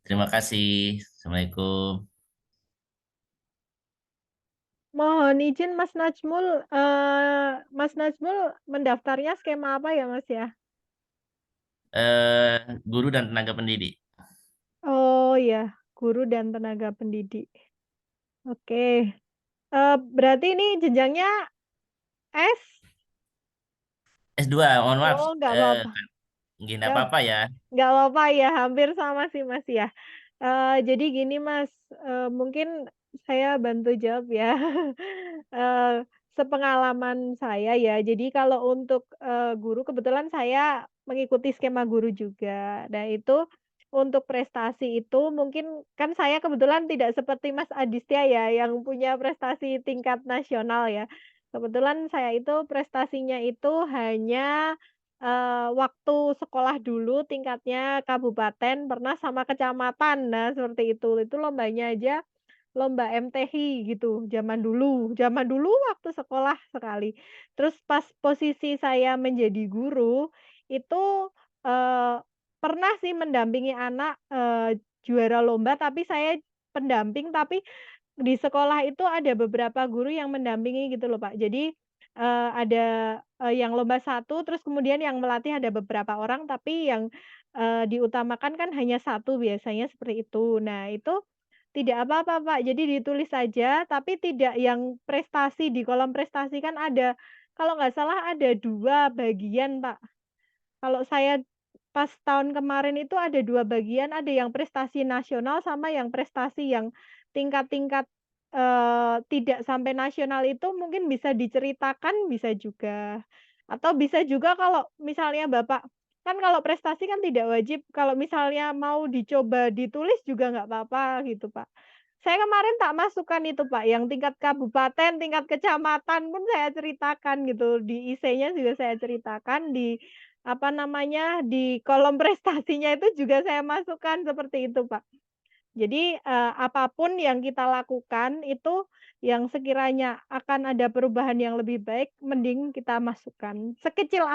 Terima kasih. Assalamualaikum. Mohon izin Mas Najmul mendaftarnya skema apa ya Mas ya? Guru dan tenaga pendidik. Oh ya, guru dan tenaga pendidik. Oke, berarti ini jenjangnya S? S2, mohon maaf. Oh, nggak Eh, apa-apa. nggak Nggak apa-apa ya. nggak apa-apa ya, hampir sama sih Mas ya. Jadi gini Mas, mungkin saya bantu jawab ya. Sepengalaman saya ya, jadi kalau untuk, guru kebetulan saya mengikuti skema guru juga. Nah itu, untuk prestasi itu mungkin kan saya kebetulan tidak seperti Mas Aditya ya, yang punya prestasi tingkat nasional ya. Kebetulan saya itu prestasinya itu hanya waktu sekolah dulu tingkatnya kabupaten, pernah sama kecamatan. Nah, seperti itu. Itu lombanya aja lomba MTI gitu, zaman dulu waktu sekolah sekali. Terus pas posisi saya menjadi guru, itu, eee, pernah sih mendampingi anak, juara lomba, tapi saya pendamping, tapi di sekolah itu ada beberapa guru yang mendampingi gitu loh, Pak. Jadi, ada, yang lomba satu, terus kemudian yang melatih ada beberapa orang, tapi yang, diutamakan kan hanya satu biasanya seperti itu. Nah, itu tidak apa-apa, Pak. Jadi ditulis saja, tapi tidak yang prestasi, di kolom prestasi kan ada, kalau nggak salah ada 2 bagian, Pak. Kalau saya pas tahun kemarin itu ada 2 bagian, ada yang prestasi nasional sama yang prestasi yang tingkat-tingkat, tidak sampai nasional itu mungkin bisa diceritakan, bisa juga. Atau bisa juga kalau misalnya Bapak kan kalau prestasi kan tidak wajib, kalau misalnya mau dicoba ditulis juga nggak apa-apa gitu, Pak. Saya kemarin tak masukkan itu, Pak, yang tingkat kabupaten, tingkat kecamatan pun saya ceritakan gitu, di IC-nya juga saya ceritakan, di apa namanya, di kolom prestasinya itu juga saya masukkan seperti itu, Pak. Jadi, apa yang kita lakukan itu yang sekiranya akan ada perubahan yang lebih baik, mending kita masukkan. Sekecil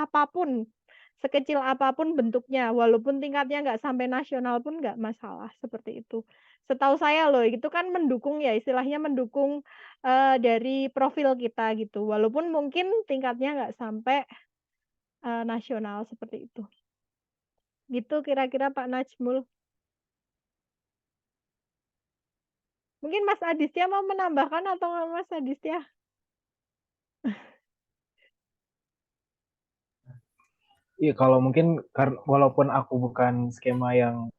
apapun bentuknya, walaupun tingkatnya nggak sampai nasional pun nggak masalah, seperti itu. Setahu saya loh, itu kan mendukung ya, istilahnya mendukung, dari profil kita gitu, walaupun mungkin tingkatnya nggak sampai, nasional, seperti itu. Gitu kira-kira Pak Najmul. Mungkin Mas Aditya mau menambahkan atau Mas Aditya? Iya, kalau mungkin walaupun aku bukan skema yang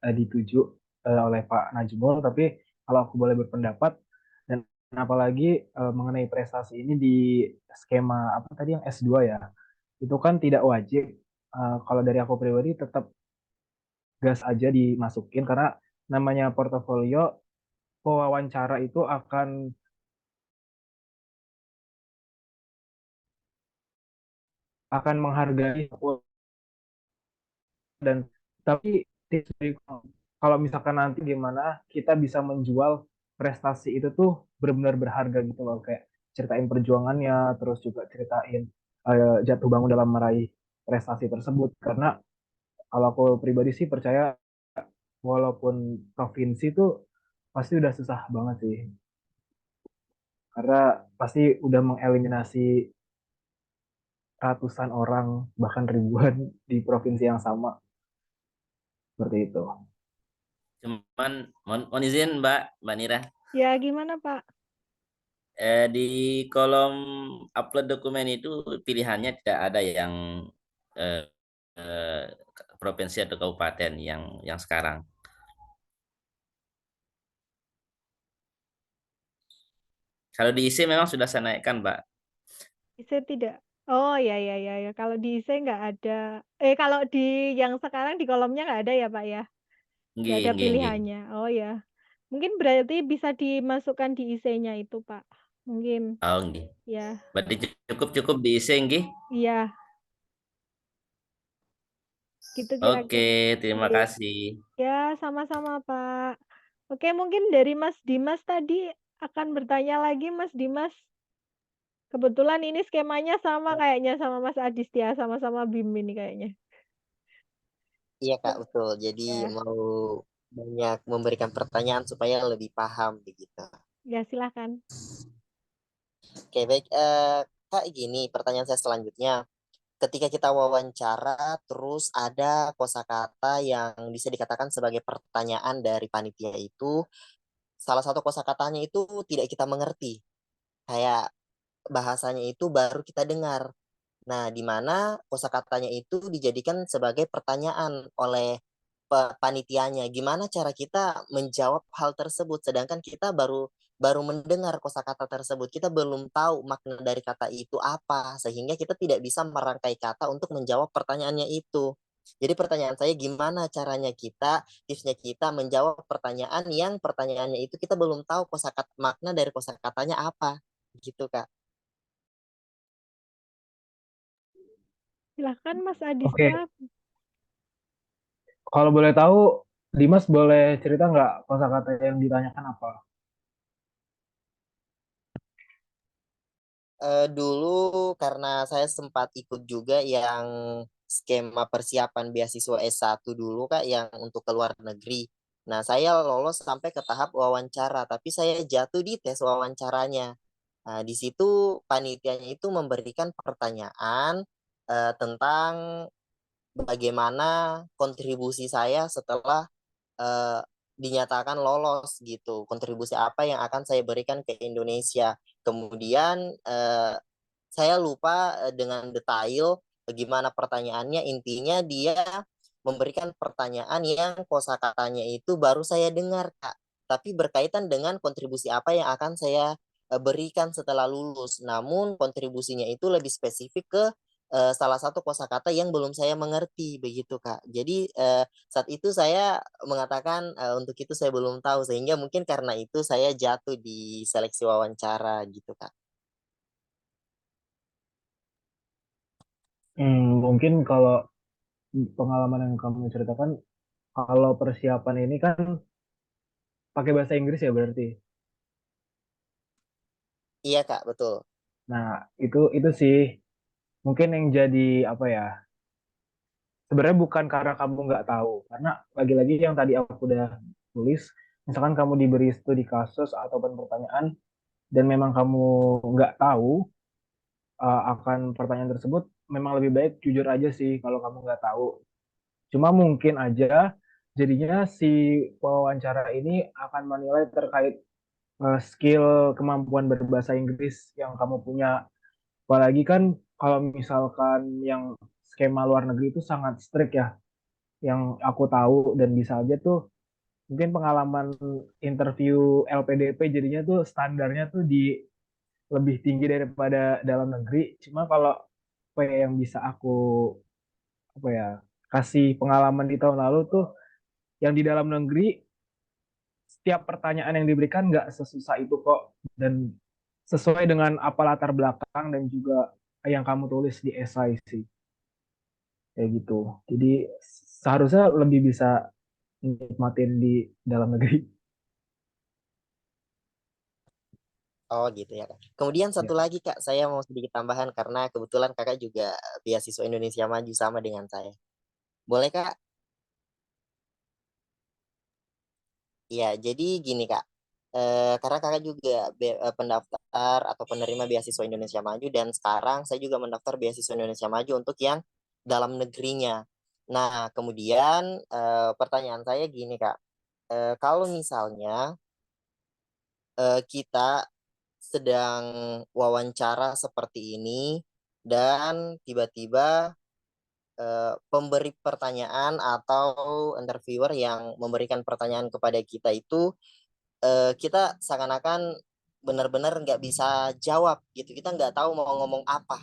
dituju oleh Pak Najmul, tapi kalau aku boleh berpendapat, dan apalagi mengenai prestasi ini di skema apa tadi yang S2 ya, itu kan tidak wajib. Kalau dari aku pribadi tetap gas aja dimasukin karena namanya portofolio, pewawancara itu akan menghargai dan tapi tips kalau misalkan nanti gimana kita bisa menjual prestasi itu tuh benar-benar berharga gitu loh, kayak ceritain perjuangannya, terus juga ceritain jatuh bangun dalam meraih prestasi tersebut. Karena kalau aku pribadi sih percaya walaupun provinsi tuh pasti udah susah banget sih, karena pasti udah mengeliminasi ratusan orang bahkan ribuan di provinsi yang sama, seperti itu. Cuman mohon izin Mbak Nira, Ya, gimana, Pak? di kolom upload dokumen itu pilihannya tidak ada yang eh, eh, provinsi atau kabupaten yang sekarang. Kalau diisi memang sudah saya naikkan, Mbak. IC tidak. Oh, ya, ya, ya, ya. Kalau di IC nggak ada. Kalau di yang sekarang di kolomnya nggak ada ya, Pak ya? Nggak Nggih, ada nggih, nggih. pilihannya. Oh ya. Mungkin berarti bisa dimasukkan di IC-nya itu, Pak. Mungkin. Oh, nggih. Ya. Berarti cukup diisi, nggih. Iya, gitu Oke, kira-kira. terima Iya. kasih. Ya, sama-sama, Pak. Oke, mungkin dari Mas Dimas tadi akan bertanya lagi, Mas Dimas. Kebetulan ini skemanya sama kayaknya sama Mas Adistia, sama-sama BIM ini kayaknya. Iya Kak, betul. Jadi Ya, mau banyak memberikan pertanyaan supaya lebih paham begitu. ya silakan. Oke, baik. Kak, gini pertanyaan saya selanjutnya. Ketika kita wawancara, terus ada kosakata yang bisa dikatakan sebagai pertanyaan dari panitia itu, salah satu kosakatanya itu tidak kita mengerti. Kayak bahasanya itu baru kita dengar. Nah, di mana kosakatanya itu dijadikan sebagai pertanyaan oleh panitianya. Gimana cara kita menjawab hal tersebut, sedangkan kita baru baru mendengar kosakata tersebut. Kita belum tahu makna dari kata itu apa, sehingga kita tidak bisa merangkai kata untuk menjawab pertanyaannya itu. Jadi pertanyaan saya gimana caranya kita, tipsnya kita menjawab pertanyaan yang pertanyaannya itu kita belum tahu kosakata makna dari kosakatanya apa. Gitu, Kak. Silakan Mas Oke, Adistia. kalau boleh tahu, Dimas boleh cerita nggak kosakata yang ditanyakan apa? Dulu karena saya sempat ikut juga yang skema persiapan beasiswa S1 dulu Kak yang untuk ke luar negeri. Nah, saya lolos sampai ke tahap wawancara, tapi saya jatuh di tes wawancaranya. Nah, di situ panitianya itu memberikan pertanyaan tentang bagaimana kontribusi saya setelah eh, dinyatakan lolos gitu. Kontribusi apa yang akan saya berikan ke Indonesia. Kemudian saya lupa dengan detail bagaimana pertanyaannya. Intinya dia memberikan pertanyaan yang kosakatanya itu baru saya dengar, Kak. Tapi berkaitan dengan kontribusi apa yang akan saya berikan setelah lulus. Namun kontribusinya itu lebih spesifik ke salah satu kosakata yang belum saya mengerti begitu, Kak. Jadi saat itu saya mengatakan untuk itu saya belum tahu sehingga mungkin karena itu saya jatuh di seleksi wawancara gitu, Kak. Mungkin kalau pengalaman yang kamu ceritakan, kalau persiapan ini kan pakai bahasa Inggris ya berarti. Iya, Kak, betul. Nah, itu sih mungkin yang jadi apa ya? Sebenarnya bukan karena kamu nggak tahu, karena lagi-lagi yang tadi aku udah tulis, misalkan kamu diberi studi kasus ataupun pertanyaan dan memang kamu nggak tahu akan pertanyaan tersebut, memang lebih baik jujur aja sih kalau kamu nggak tahu. Cuma mungkin aja jadinya si wawancara ini akan menilai terkait skill kemampuan berbahasa Inggris yang kamu punya. Apalagi kan kalau misalkan yang skema luar negeri itu sangat strict ya. Yang aku tahu dan bisa aja tuh mungkin pengalaman interview LPDP jadinya tuh standarnya tuh di lebih tinggi daripada dalam negeri. Cuma kalau apa ya yang bisa aku apa ya kasih pengalaman di tahun lalu tuh yang di dalam negeri setiap pertanyaan yang diberikan nggak sesusah itu kok dan sesuai dengan apa latar belakang dan juga yang kamu tulis di esai sih kayak gitu. Jadi seharusnya lebih bisa nikmatin di dalam negeri. Oh gitu ya Kak. Kemudian Ya. satu lagi Kak, saya mau sedikit tambahan karena kebetulan Kakak juga beasiswa Indonesia Maju sama dengan saya. Boleh Kak? Iya, jadi gini Kak. Karena Kakak juga pendaftar atau penerima beasiswa Indonesia Maju dan sekarang saya juga mendaftar beasiswa Indonesia Maju untuk yang dalam negerinya. Nah, kemudian pertanyaan saya gini Kak. Kalau misalnya kita sedang wawancara seperti ini dan tiba-tiba pemberi pertanyaan atau interviewer yang memberikan pertanyaan kepada kita itu kita seakan-akan benar-benar nggak bisa jawab gitu, kita nggak tahu mau ngomong apa.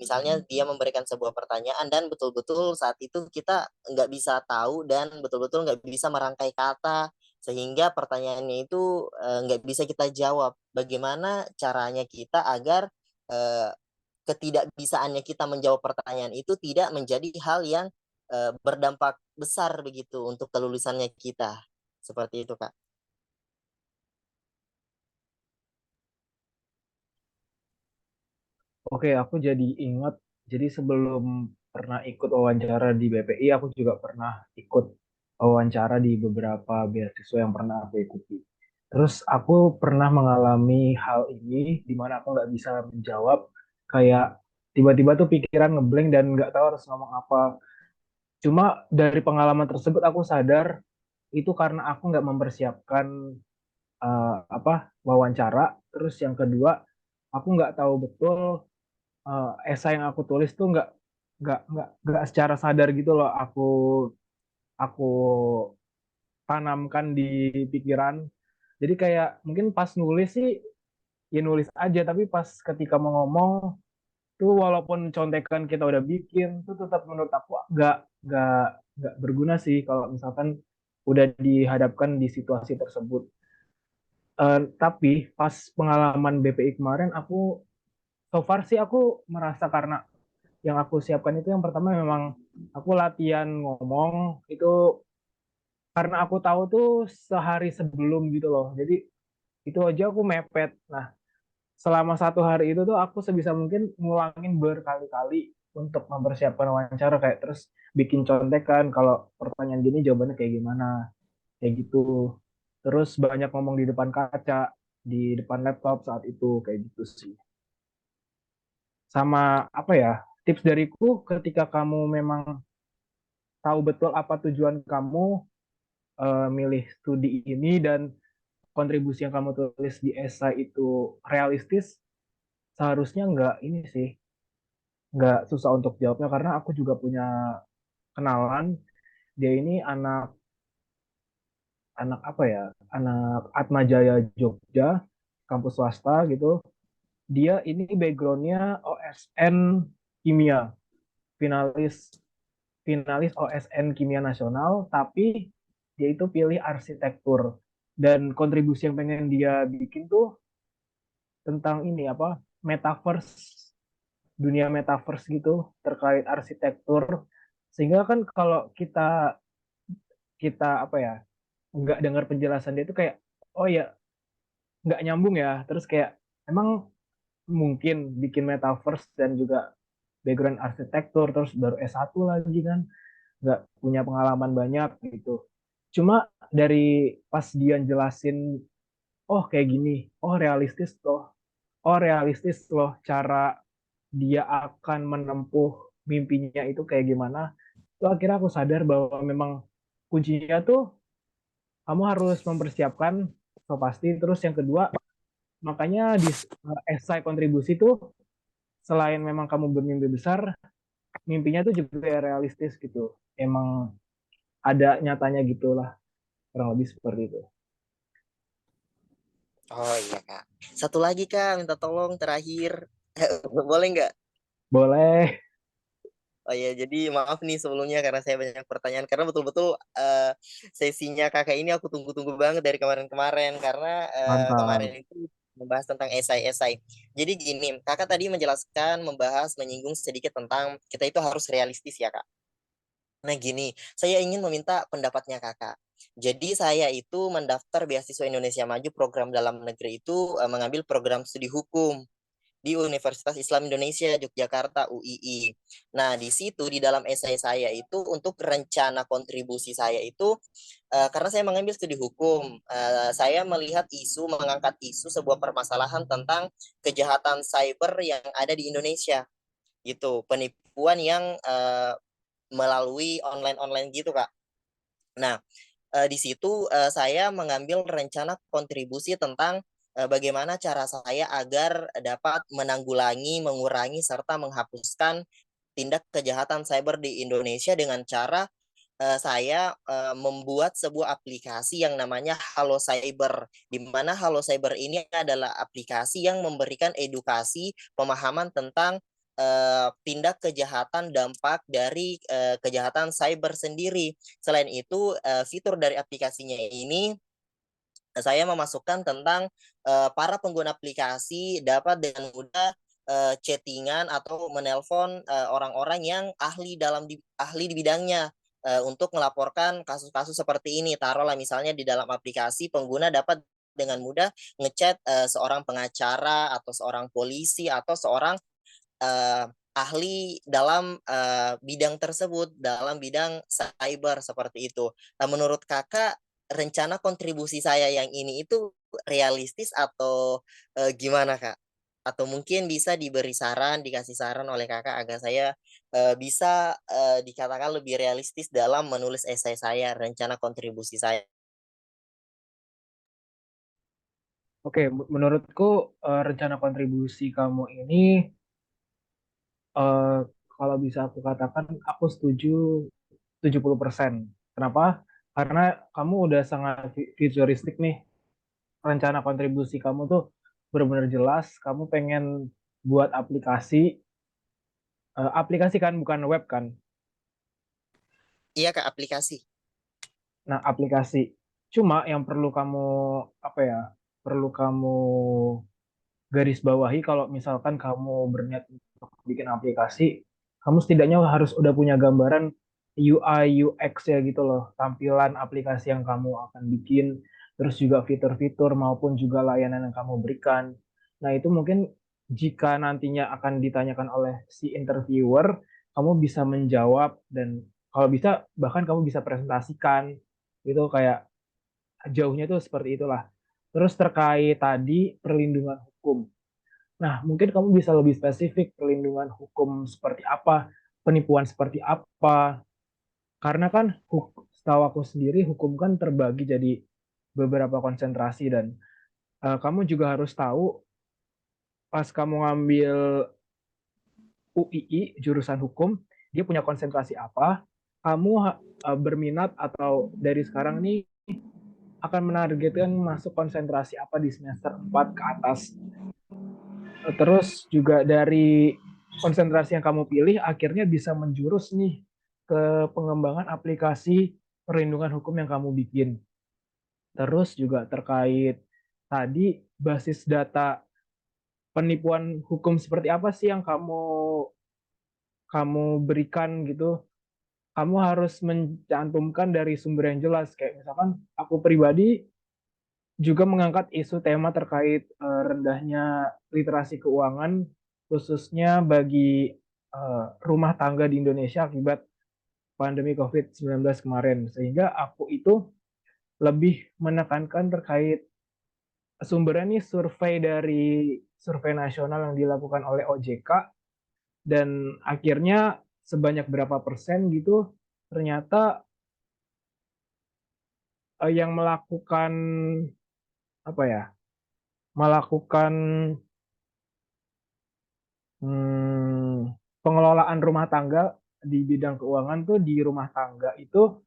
Misalnya dia memberikan sebuah pertanyaan dan betul-betul saat itu kita nggak bisa tahu dan betul-betul nggak bisa merangkai kata sehingga pertanyaannya itu nggak bisa kita jawab. Bagaimana caranya kita agar eh, ketidakbisaannya kita menjawab pertanyaan itu tidak menjadi hal yang berdampak besar begitu untuk kelulusannya kita. Seperti itu, Kak. Oke, aku jadi ingat. Jadi sebelum pernah ikut wawancara di BPI, aku juga pernah ikut wawancara di beberapa beasiswa yang pernah aku ikuti. Terus aku pernah mengalami hal ini di mana aku nggak bisa menjawab, kayak tiba-tiba tuh pikiran ngeblank dan nggak tahu harus ngomong apa. Cuma dari pengalaman tersebut aku sadar itu karena aku nggak mempersiapkan apa wawancara. Terus yang kedua, aku nggak tahu betul esai yang aku tulis tuh nggak secara sadar gitu loh aku tanamkan di pikiran. Jadi kayak mungkin pas nulis sih ya nulis aja tapi pas ketika mau ngomong tuh walaupun contekan kita udah bikin tuh tetap menurut aku nggak nggak berguna sih kalau misalkan udah dihadapkan di situasi tersebut. Tapi pas pengalaman BPI kemarin aku so far sih aku merasa karena yang aku siapkan itu yang pertama memang aku latihan ngomong itu karena aku tahu tuh sehari sebelum gitu loh. Jadi itu aja aku mepet. Nah, selama 1 hari itu tuh aku sebisa mungkin ngulangin berkali-kali untuk mempersiapkan wawancara kayak terus bikin contekan kalau pertanyaan gini jawabannya kayak gimana, kayak gitu. Terus banyak ngomong di depan kaca, di depan laptop saat itu kayak gitu sih. Sama apa ya? Tips dariku ketika kamu memang tahu betul apa tujuan kamu milih studi ini dan kontribusi yang kamu tulis di esai itu realistis, seharusnya nggak ini sih, nggak susah untuk jawabnya karena aku juga punya kenalan, dia ini anak anak apa ya, anak Atma Jaya Jogja, kampus swasta gitu. Dia ini backgroundnya OSN kimia, finalis finalis OSN Kimia Nasional, tapi dia itu pilih arsitektur. Dan kontribusi yang pengen dia bikin tuh tentang ini apa metaverse, dunia metaverse gitu terkait arsitektur. Sehingga kan kalau kita kita apa ya nggak dengar penjelasan dia itu kayak oh ya nggak nyambung ya. Terus kayak emang mungkin bikin metaverse dan juga background arsitektur terus baru S1 lagi kan nggak punya pengalaman banyak gitu. Cuma dari pas dia jelasin, oh kayak gini, oh realistis loh cara dia akan menempuh mimpinya itu kayak gimana. Itu akhirnya aku sadar bahwa memang kuncinya tuh kamu harus mempersiapkan so pasti. Terus yang kedua, makanya di esai kontribusi tuh selain memang kamu bermimpi besar, mimpinya tuh juga realistis gitu. Emang ada nyatanya gitulah, kurang lebih seperti itu. Oh iya Kak. Satu lagi Kak, minta tolong terakhir. Boleh nggak? Boleh. Oh ya, jadi maaf nih sebelumnya karena saya banyak pertanyaan karena betul-betul sesinya kakak ini aku tunggu-tunggu banget dari kemarin-kemarin karena Mantap. kemarin itu membahas tentang esai-esai. Jadi gini, kakak tadi menjelaskan, membahas, menyinggung sedikit tentang kita itu harus realistis ya kak. Nah gini, saya ingin meminta pendapatnya kakak. Jadi saya itu mendaftar beasiswa Indonesia Maju program dalam negeri itu mengambil program studi hukum di Universitas Islam Indonesia Yogyakarta UII. Nah, di situ di dalam esai saya itu untuk rencana kontribusi saya itu karena saya mengambil studi hukum, saya melihat mengangkat isu sebuah permasalahan tentang kejahatan cyber yang ada di Indonesia gitu, penipuan yang melalui online-online gitu, Kak. Nah, di situ saya mengambil rencana kontribusi tentang bagaimana cara saya agar dapat menanggulangi, mengurangi, serta menghapuskan tindak kejahatan cyber di Indonesia dengan cara saya membuat sebuah aplikasi yang namanya Halo Cyber, di mana Halo Cyber ini adalah aplikasi yang memberikan edukasi, pemahaman tentang tindak kejahatan dampak dari kejahatan cyber sendiri. Selain itu, fitur dari aplikasinya ini saya memasukkan tentang para pengguna aplikasi dapat dengan mudah chattingan atau menelpon orang-orang yang ahli di bidangnya untuk melaporkan kasus-kasus seperti ini. Taruhlah misalnya di dalam aplikasi pengguna dapat dengan mudah ngechat seorang pengacara atau seorang polisi atau seorang eh, ahli dalam bidang tersebut, dalam bidang cyber seperti itu. Nah, menurut kakak, rencana kontribusi saya yang ini itu realistis atau gimana kak? Atau mungkin bisa diberi saran, dikasih saran oleh kakak agar saya bisa dikatakan lebih realistis dalam menulis esai saya, rencana kontribusi saya. Oke, menurutku rencana kontribusi kamu ini eh, kalau bisa aku katakan aku setuju 70%. Kenapa? Karena kamu udah sangat futuristik nih. Rencana kontribusi kamu tuh benar-benar jelas. Kamu pengen buat aplikasi, aplikasi kan bukan web kan. Iya kak, aplikasi. Nah, aplikasi. Cuma yang perlu kamu apa ya? Perlu kamu garis bawahi kalau misalkan kamu berniat untuk bikin aplikasi, kamu setidaknya harus udah punya gambaran UI UX ya gitu loh, tampilan aplikasi yang kamu akan bikin, terus juga fitur-fitur maupun juga layanan yang kamu berikan. Nah, itu mungkin jika nantinya akan ditanyakan oleh si interviewer, kamu bisa menjawab dan kalau bisa bahkan kamu bisa presentasikan itu kayak jauhnya itu seperti itulah. Terus terkait tadi perlindungan hukum. Nah, mungkin kamu bisa lebih spesifik perlindungan hukum seperti apa, penipuan seperti apa. Karena kan setahu aku sendiri hukum kan terbagi jadi beberapa konsentrasi dan kamu juga harus tahu pas kamu ngambil UII jurusan hukum, dia punya konsentrasi apa, kamu berminat atau dari sekarang nih akan menargetkan masuk konsentrasi apa di semester 4 ke atas. Terus juga dari konsentrasi yang kamu pilih akhirnya bisa menjurus nih ke pengembangan aplikasi perlindungan hukum yang kamu bikin. Terus juga terkait tadi basis data penipuan hukum seperti apa sih yang kamu berikan gitu. Kamu harus mencantumkan dari sumber yang jelas. Kayak misalkan aku pribadi juga mengangkat isu tema terkait rendahnya literasi keuangan khususnya bagi rumah tangga di Indonesia akibat pandemi COVID-19 kemarin. Sehingga aku itu lebih menekankan terkait sumbernya nih survei dari survei nasional yang dilakukan oleh OJK dan akhirnya sebanyak berapa persen gitu ternyata yang melakukan apa ya melakukan pengelolaan rumah tangga di bidang keuangan tuh di rumah tangga itu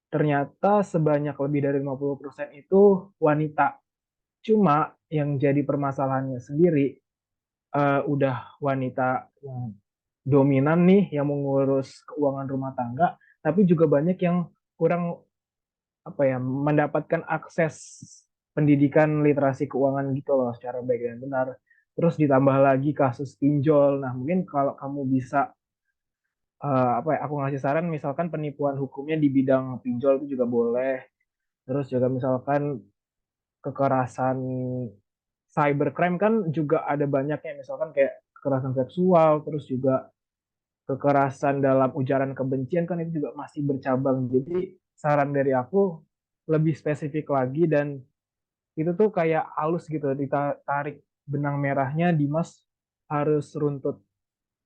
ternyata sebanyak lebih dari 50% itu wanita. Cuma yang jadi permasalahannya sendiri udah wanita yang dominan nih yang mengurus keuangan rumah tangga, tapi juga banyak yang kurang apa ya mendapatkan akses pendidikan literasi keuangan gitu loh secara baik dan benar. Terus ditambah lagi kasus pinjol. Nah, mungkin kalau kamu bisa apa ya, aku ngasih saran misalkan penipuan hukumnya di bidang pinjol itu juga boleh. Terus juga misalkan kekerasan cybercrime kan juga ada banyaknya misalkan kayak kekerasan seksual, terus juga kekerasan dalam ujaran kebencian kan itu juga masih bercabang. Jadi saran dari aku lebih spesifik lagi dan itu tuh kayak halus gitu ditarik benang merahnya Dimas harus runtut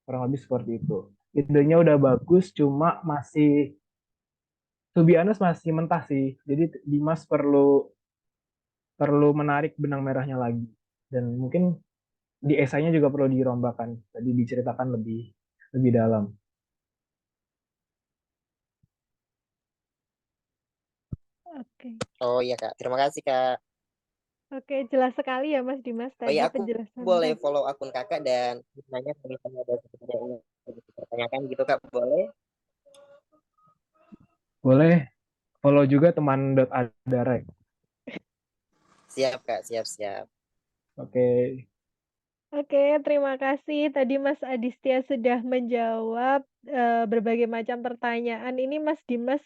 kurang lebih seperti itu. Idenya udah bagus cuma masih to be honest masih mentah sih. Jadi Dimas perlu perlu menarik benang merahnya lagi dan mungkin di esainya juga perlu dirombakan. Tadi diceritakan lebih lebih dalam. Oke. Oh iya Kak, terima kasih Kak. Oke, jelas sekali ya Mas Dimas Oh iya, tadi aku penjelasannya. boleh follow akun Kakak dan nanya kalau misalnya ada sesuatu yang ingin dipertanyakan gitu Kak, boleh? Boleh follow juga teman.adarek. Siap Kak, siap-siap. Oke. Oke, terima kasih. Tadi Mas Adistia sudah menjawab berbagai macam pertanyaan. Ini Mas Dimas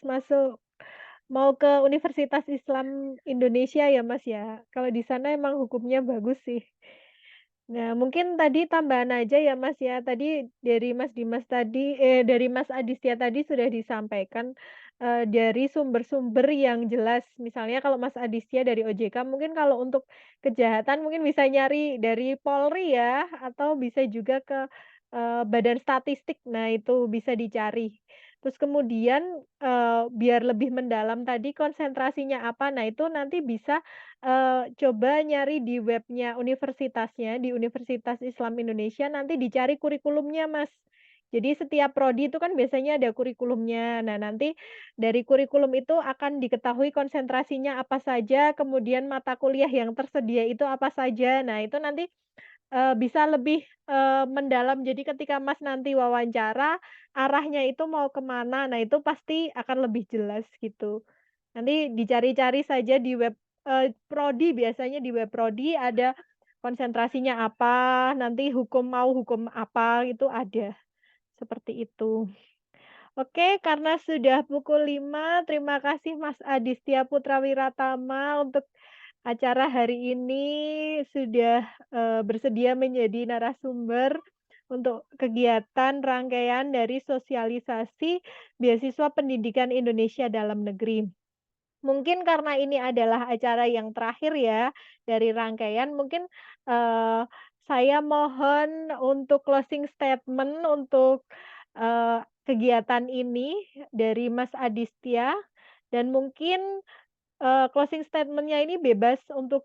mau ke Universitas Islam Indonesia ya Mas ya? Kalau di sana emang hukumnya bagus sih. Nah, mungkin tadi tambahan aja ya Mas ya. Tadi dari Mas Dimas tadi dari Mas Aditya tadi sudah disampaikan, dari sumber-sumber yang jelas. Misalnya kalau Mas Aditya dari OJK, mungkin kalau untuk kejahatan mungkin bisa nyari dari Polri ya, atau bisa juga ke, Badan Statistik. Nah, itu bisa dicari. Terus kemudian, biar lebih mendalam tadi konsentrasinya apa, nah itu nanti bisa coba nyari di webnya universitasnya, di Universitas Islam Indonesia, nanti dicari kurikulumnya, Mas. Jadi setiap prodi itu kan biasanya ada kurikulumnya. Nah, nanti dari kurikulum itu akan diketahui konsentrasinya apa saja, kemudian mata kuliah yang tersedia itu apa saja. Nah, itu nanti, bisa lebih, mendalam. Jadi ketika Mas nanti wawancara, arahnya itu mau ke mana, nah itu pasti akan lebih jelas gitu. Nanti dicari-cari saja di web, prodi, biasanya di web prodi ada konsentrasinya apa, nanti hukum apa, itu ada, seperti itu. Oke, karena sudah pukul 5, terima kasih Mas Aditya Putra Wiratama untuk acara hari ini, sudah, bersedia menjadi narasumber untuk kegiatan rangkaian dari sosialisasi beasiswa pendidikan Indonesia dalam negeri. Mungkin karena ini adalah acara yang terakhir ya, dari rangkaian, mungkin, eee, saya mohon untuk closing statement untuk, kegiatan ini dari Mas Aditya, dan mungkin, closing statement-nya ini bebas untuk,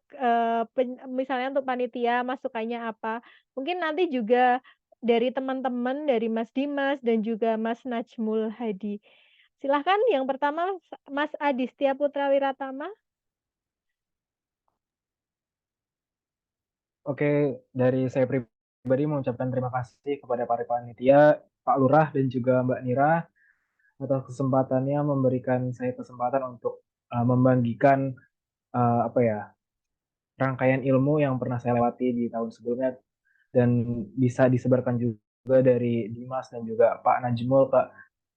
misalnya untuk panitia masukannya apa. Mungkin nanti juga dari teman-teman, dari Mas Dimas dan juga Mas Najmul Hadi. Silahkan yang pertama Mas Aditya Putra Wiratama. Oke, dari saya pribadi mengucapkan terima kasih kepada para panitia, Pak Lurah dan juga Mbak Nira atas kesempatannya memberikan saya kesempatan untuk membagikan apa ya rangkaian ilmu yang pernah saya lewati di tahun sebelumnya dan bisa disebarkan juga dari Dimas dan juga Pak Najmul ke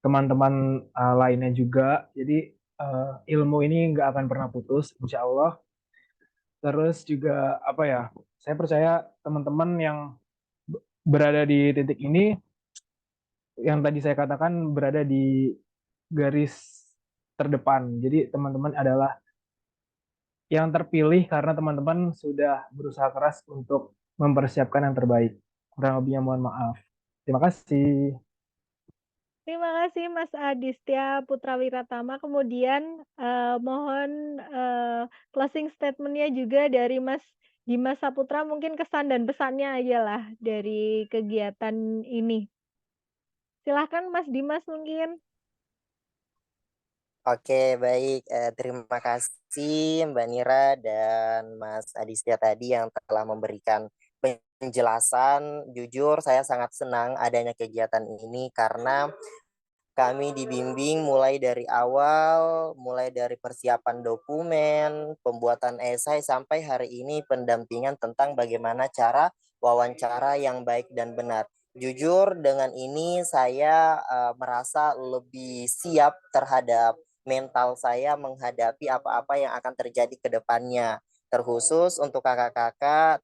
teman-teman lainnya juga. Jadi ilmu ini nggak akan pernah putus, insya Allah. Terus juga apa ya? Saya percaya teman-teman yang berada di titik ini, yang tadi saya katakan berada di garis terdepan. Jadi teman-teman adalah yang terpilih karena teman-teman sudah berusaha keras untuk mempersiapkan yang terbaik. Kurang lebihnya mohon maaf. Terima kasih. Terima kasih Mas Aditya Putra Wiratama. Kemudian, mohon, closing statement-nya juga dari Mas Dimas Saputra, mungkin kesan dan pesannya aja lah dari kegiatan ini. Silahkan Mas Dimas mungkin. Oke, baik. Terima kasih Mbak Nira dan Mas Aditya tadi yang telah memberikan penjelasan. Jujur, saya sangat senang adanya kegiatan ini karena kami dibimbing mulai dari awal, mulai dari persiapan dokumen, pembuatan esai, sampai hari ini pendampingan tentang bagaimana cara wawancara yang baik dan benar. Jujur, dengan ini saya merasa lebih siap terhadap mental saya menghadapi apa-apa yang akan terjadi ke depannya. Terkhusus untuk kakak-kakak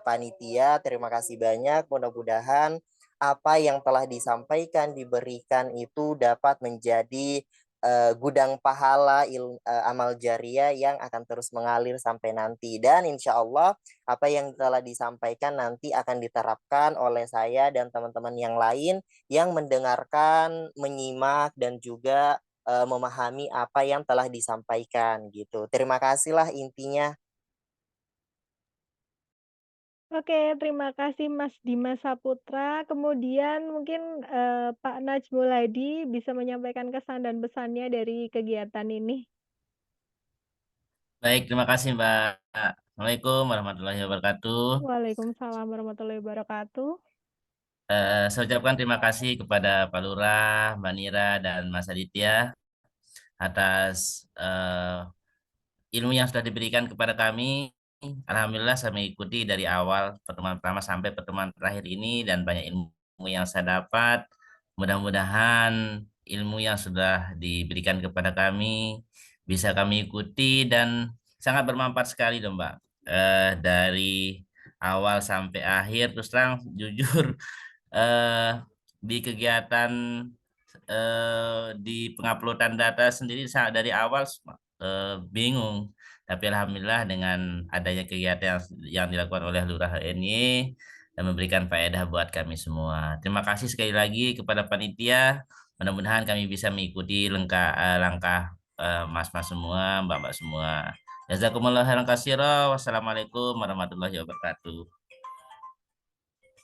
panitia, terima kasih banyak. Mudah-mudahan apa yang telah disampaikan, diberikan itu dapat menjadi gudang pahala amal jariah yang akan terus mengalir sampai nanti. Dan insya Allah apa yang telah disampaikan nanti akan diterapkan oleh saya dan teman-teman yang lain yang mendengarkan, menyimak, dan juga memahami apa yang telah disampaikan gitu. Terima kasihlah intinya. Oke, terima kasih Mas Dimas Saputra. Kemudian mungkin Pak Najmul Hadi bisa menyampaikan kesan dan pesannya dari kegiatan ini. Baik, terima kasih Mbak. Assalamualaikum warahmatullahi wabarakatuh. Waalaikumsalam warahmatullahi wabarakatuh. Saya ucapkan terima kasih kepada Pak Lurah, Mbak Nira, dan Mas Aditya atas ilmu yang sudah diberikan kepada kami. Alhamdulillah saya mengikuti dari awal pertemuan pertama sampai pertemuan terakhir ini dan banyak ilmu yang saya dapat. Mudah-mudahan ilmu yang sudah diberikan kepada kami bisa kami ikuti dan sangat bermanfaat sekali dong Mbak. Dari awal sampai akhir terus terang jujur di kegiatan di penguploadan data sendiri dari awal bingung. Tapi alhamdulillah dengan adanya kegiatan yang dilakukan oleh Lurah HNY dan memberikan faedah buat kami semua. Terima kasih sekali lagi kepada panitia. Mudah-mudahan kami bisa mengikuti langkah mas-mas semua, mbak-mbak semua. Jazakumullah khairan katsira. Wassalamualaikum warahmatullahi wabarakatuh.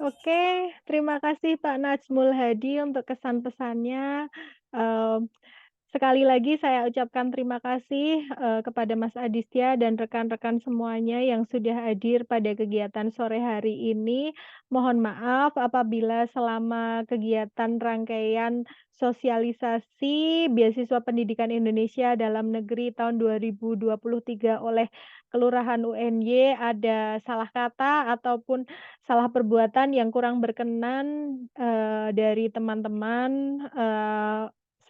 Oke, terima kasih Pak Najmul Hadi untuk kesan-pesannya. Sekali lagi saya ucapkan terima kasih kepada Mas Aditya dan rekan-rekan semuanya yang sudah hadir pada kegiatan sore hari ini. Mohon maaf apabila selama kegiatan rangkaian sosialisasi beasiswa pendidikan Indonesia dalam negeri tahun 2023 oleh Kelurahan UNY ada salah kata ataupun salah perbuatan yang kurang berkenan dari teman-teman.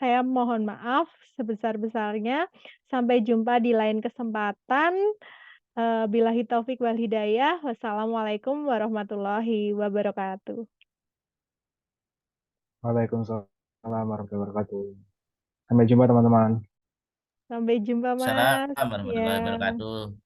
Saya mohon maaf sebesar-besarnya. Sampai jumpa di lain kesempatan. Billahi taufik wal hidayah. Wassalamualaikum warahmatullahi wabarakatuh. Waalaikumsalam warahmatullahi wabarakatuh. Sampai jumpa teman-teman. Sampai jumpa, Mas. Assalamualaikum warahmatullahi Ya. wabarakatuh.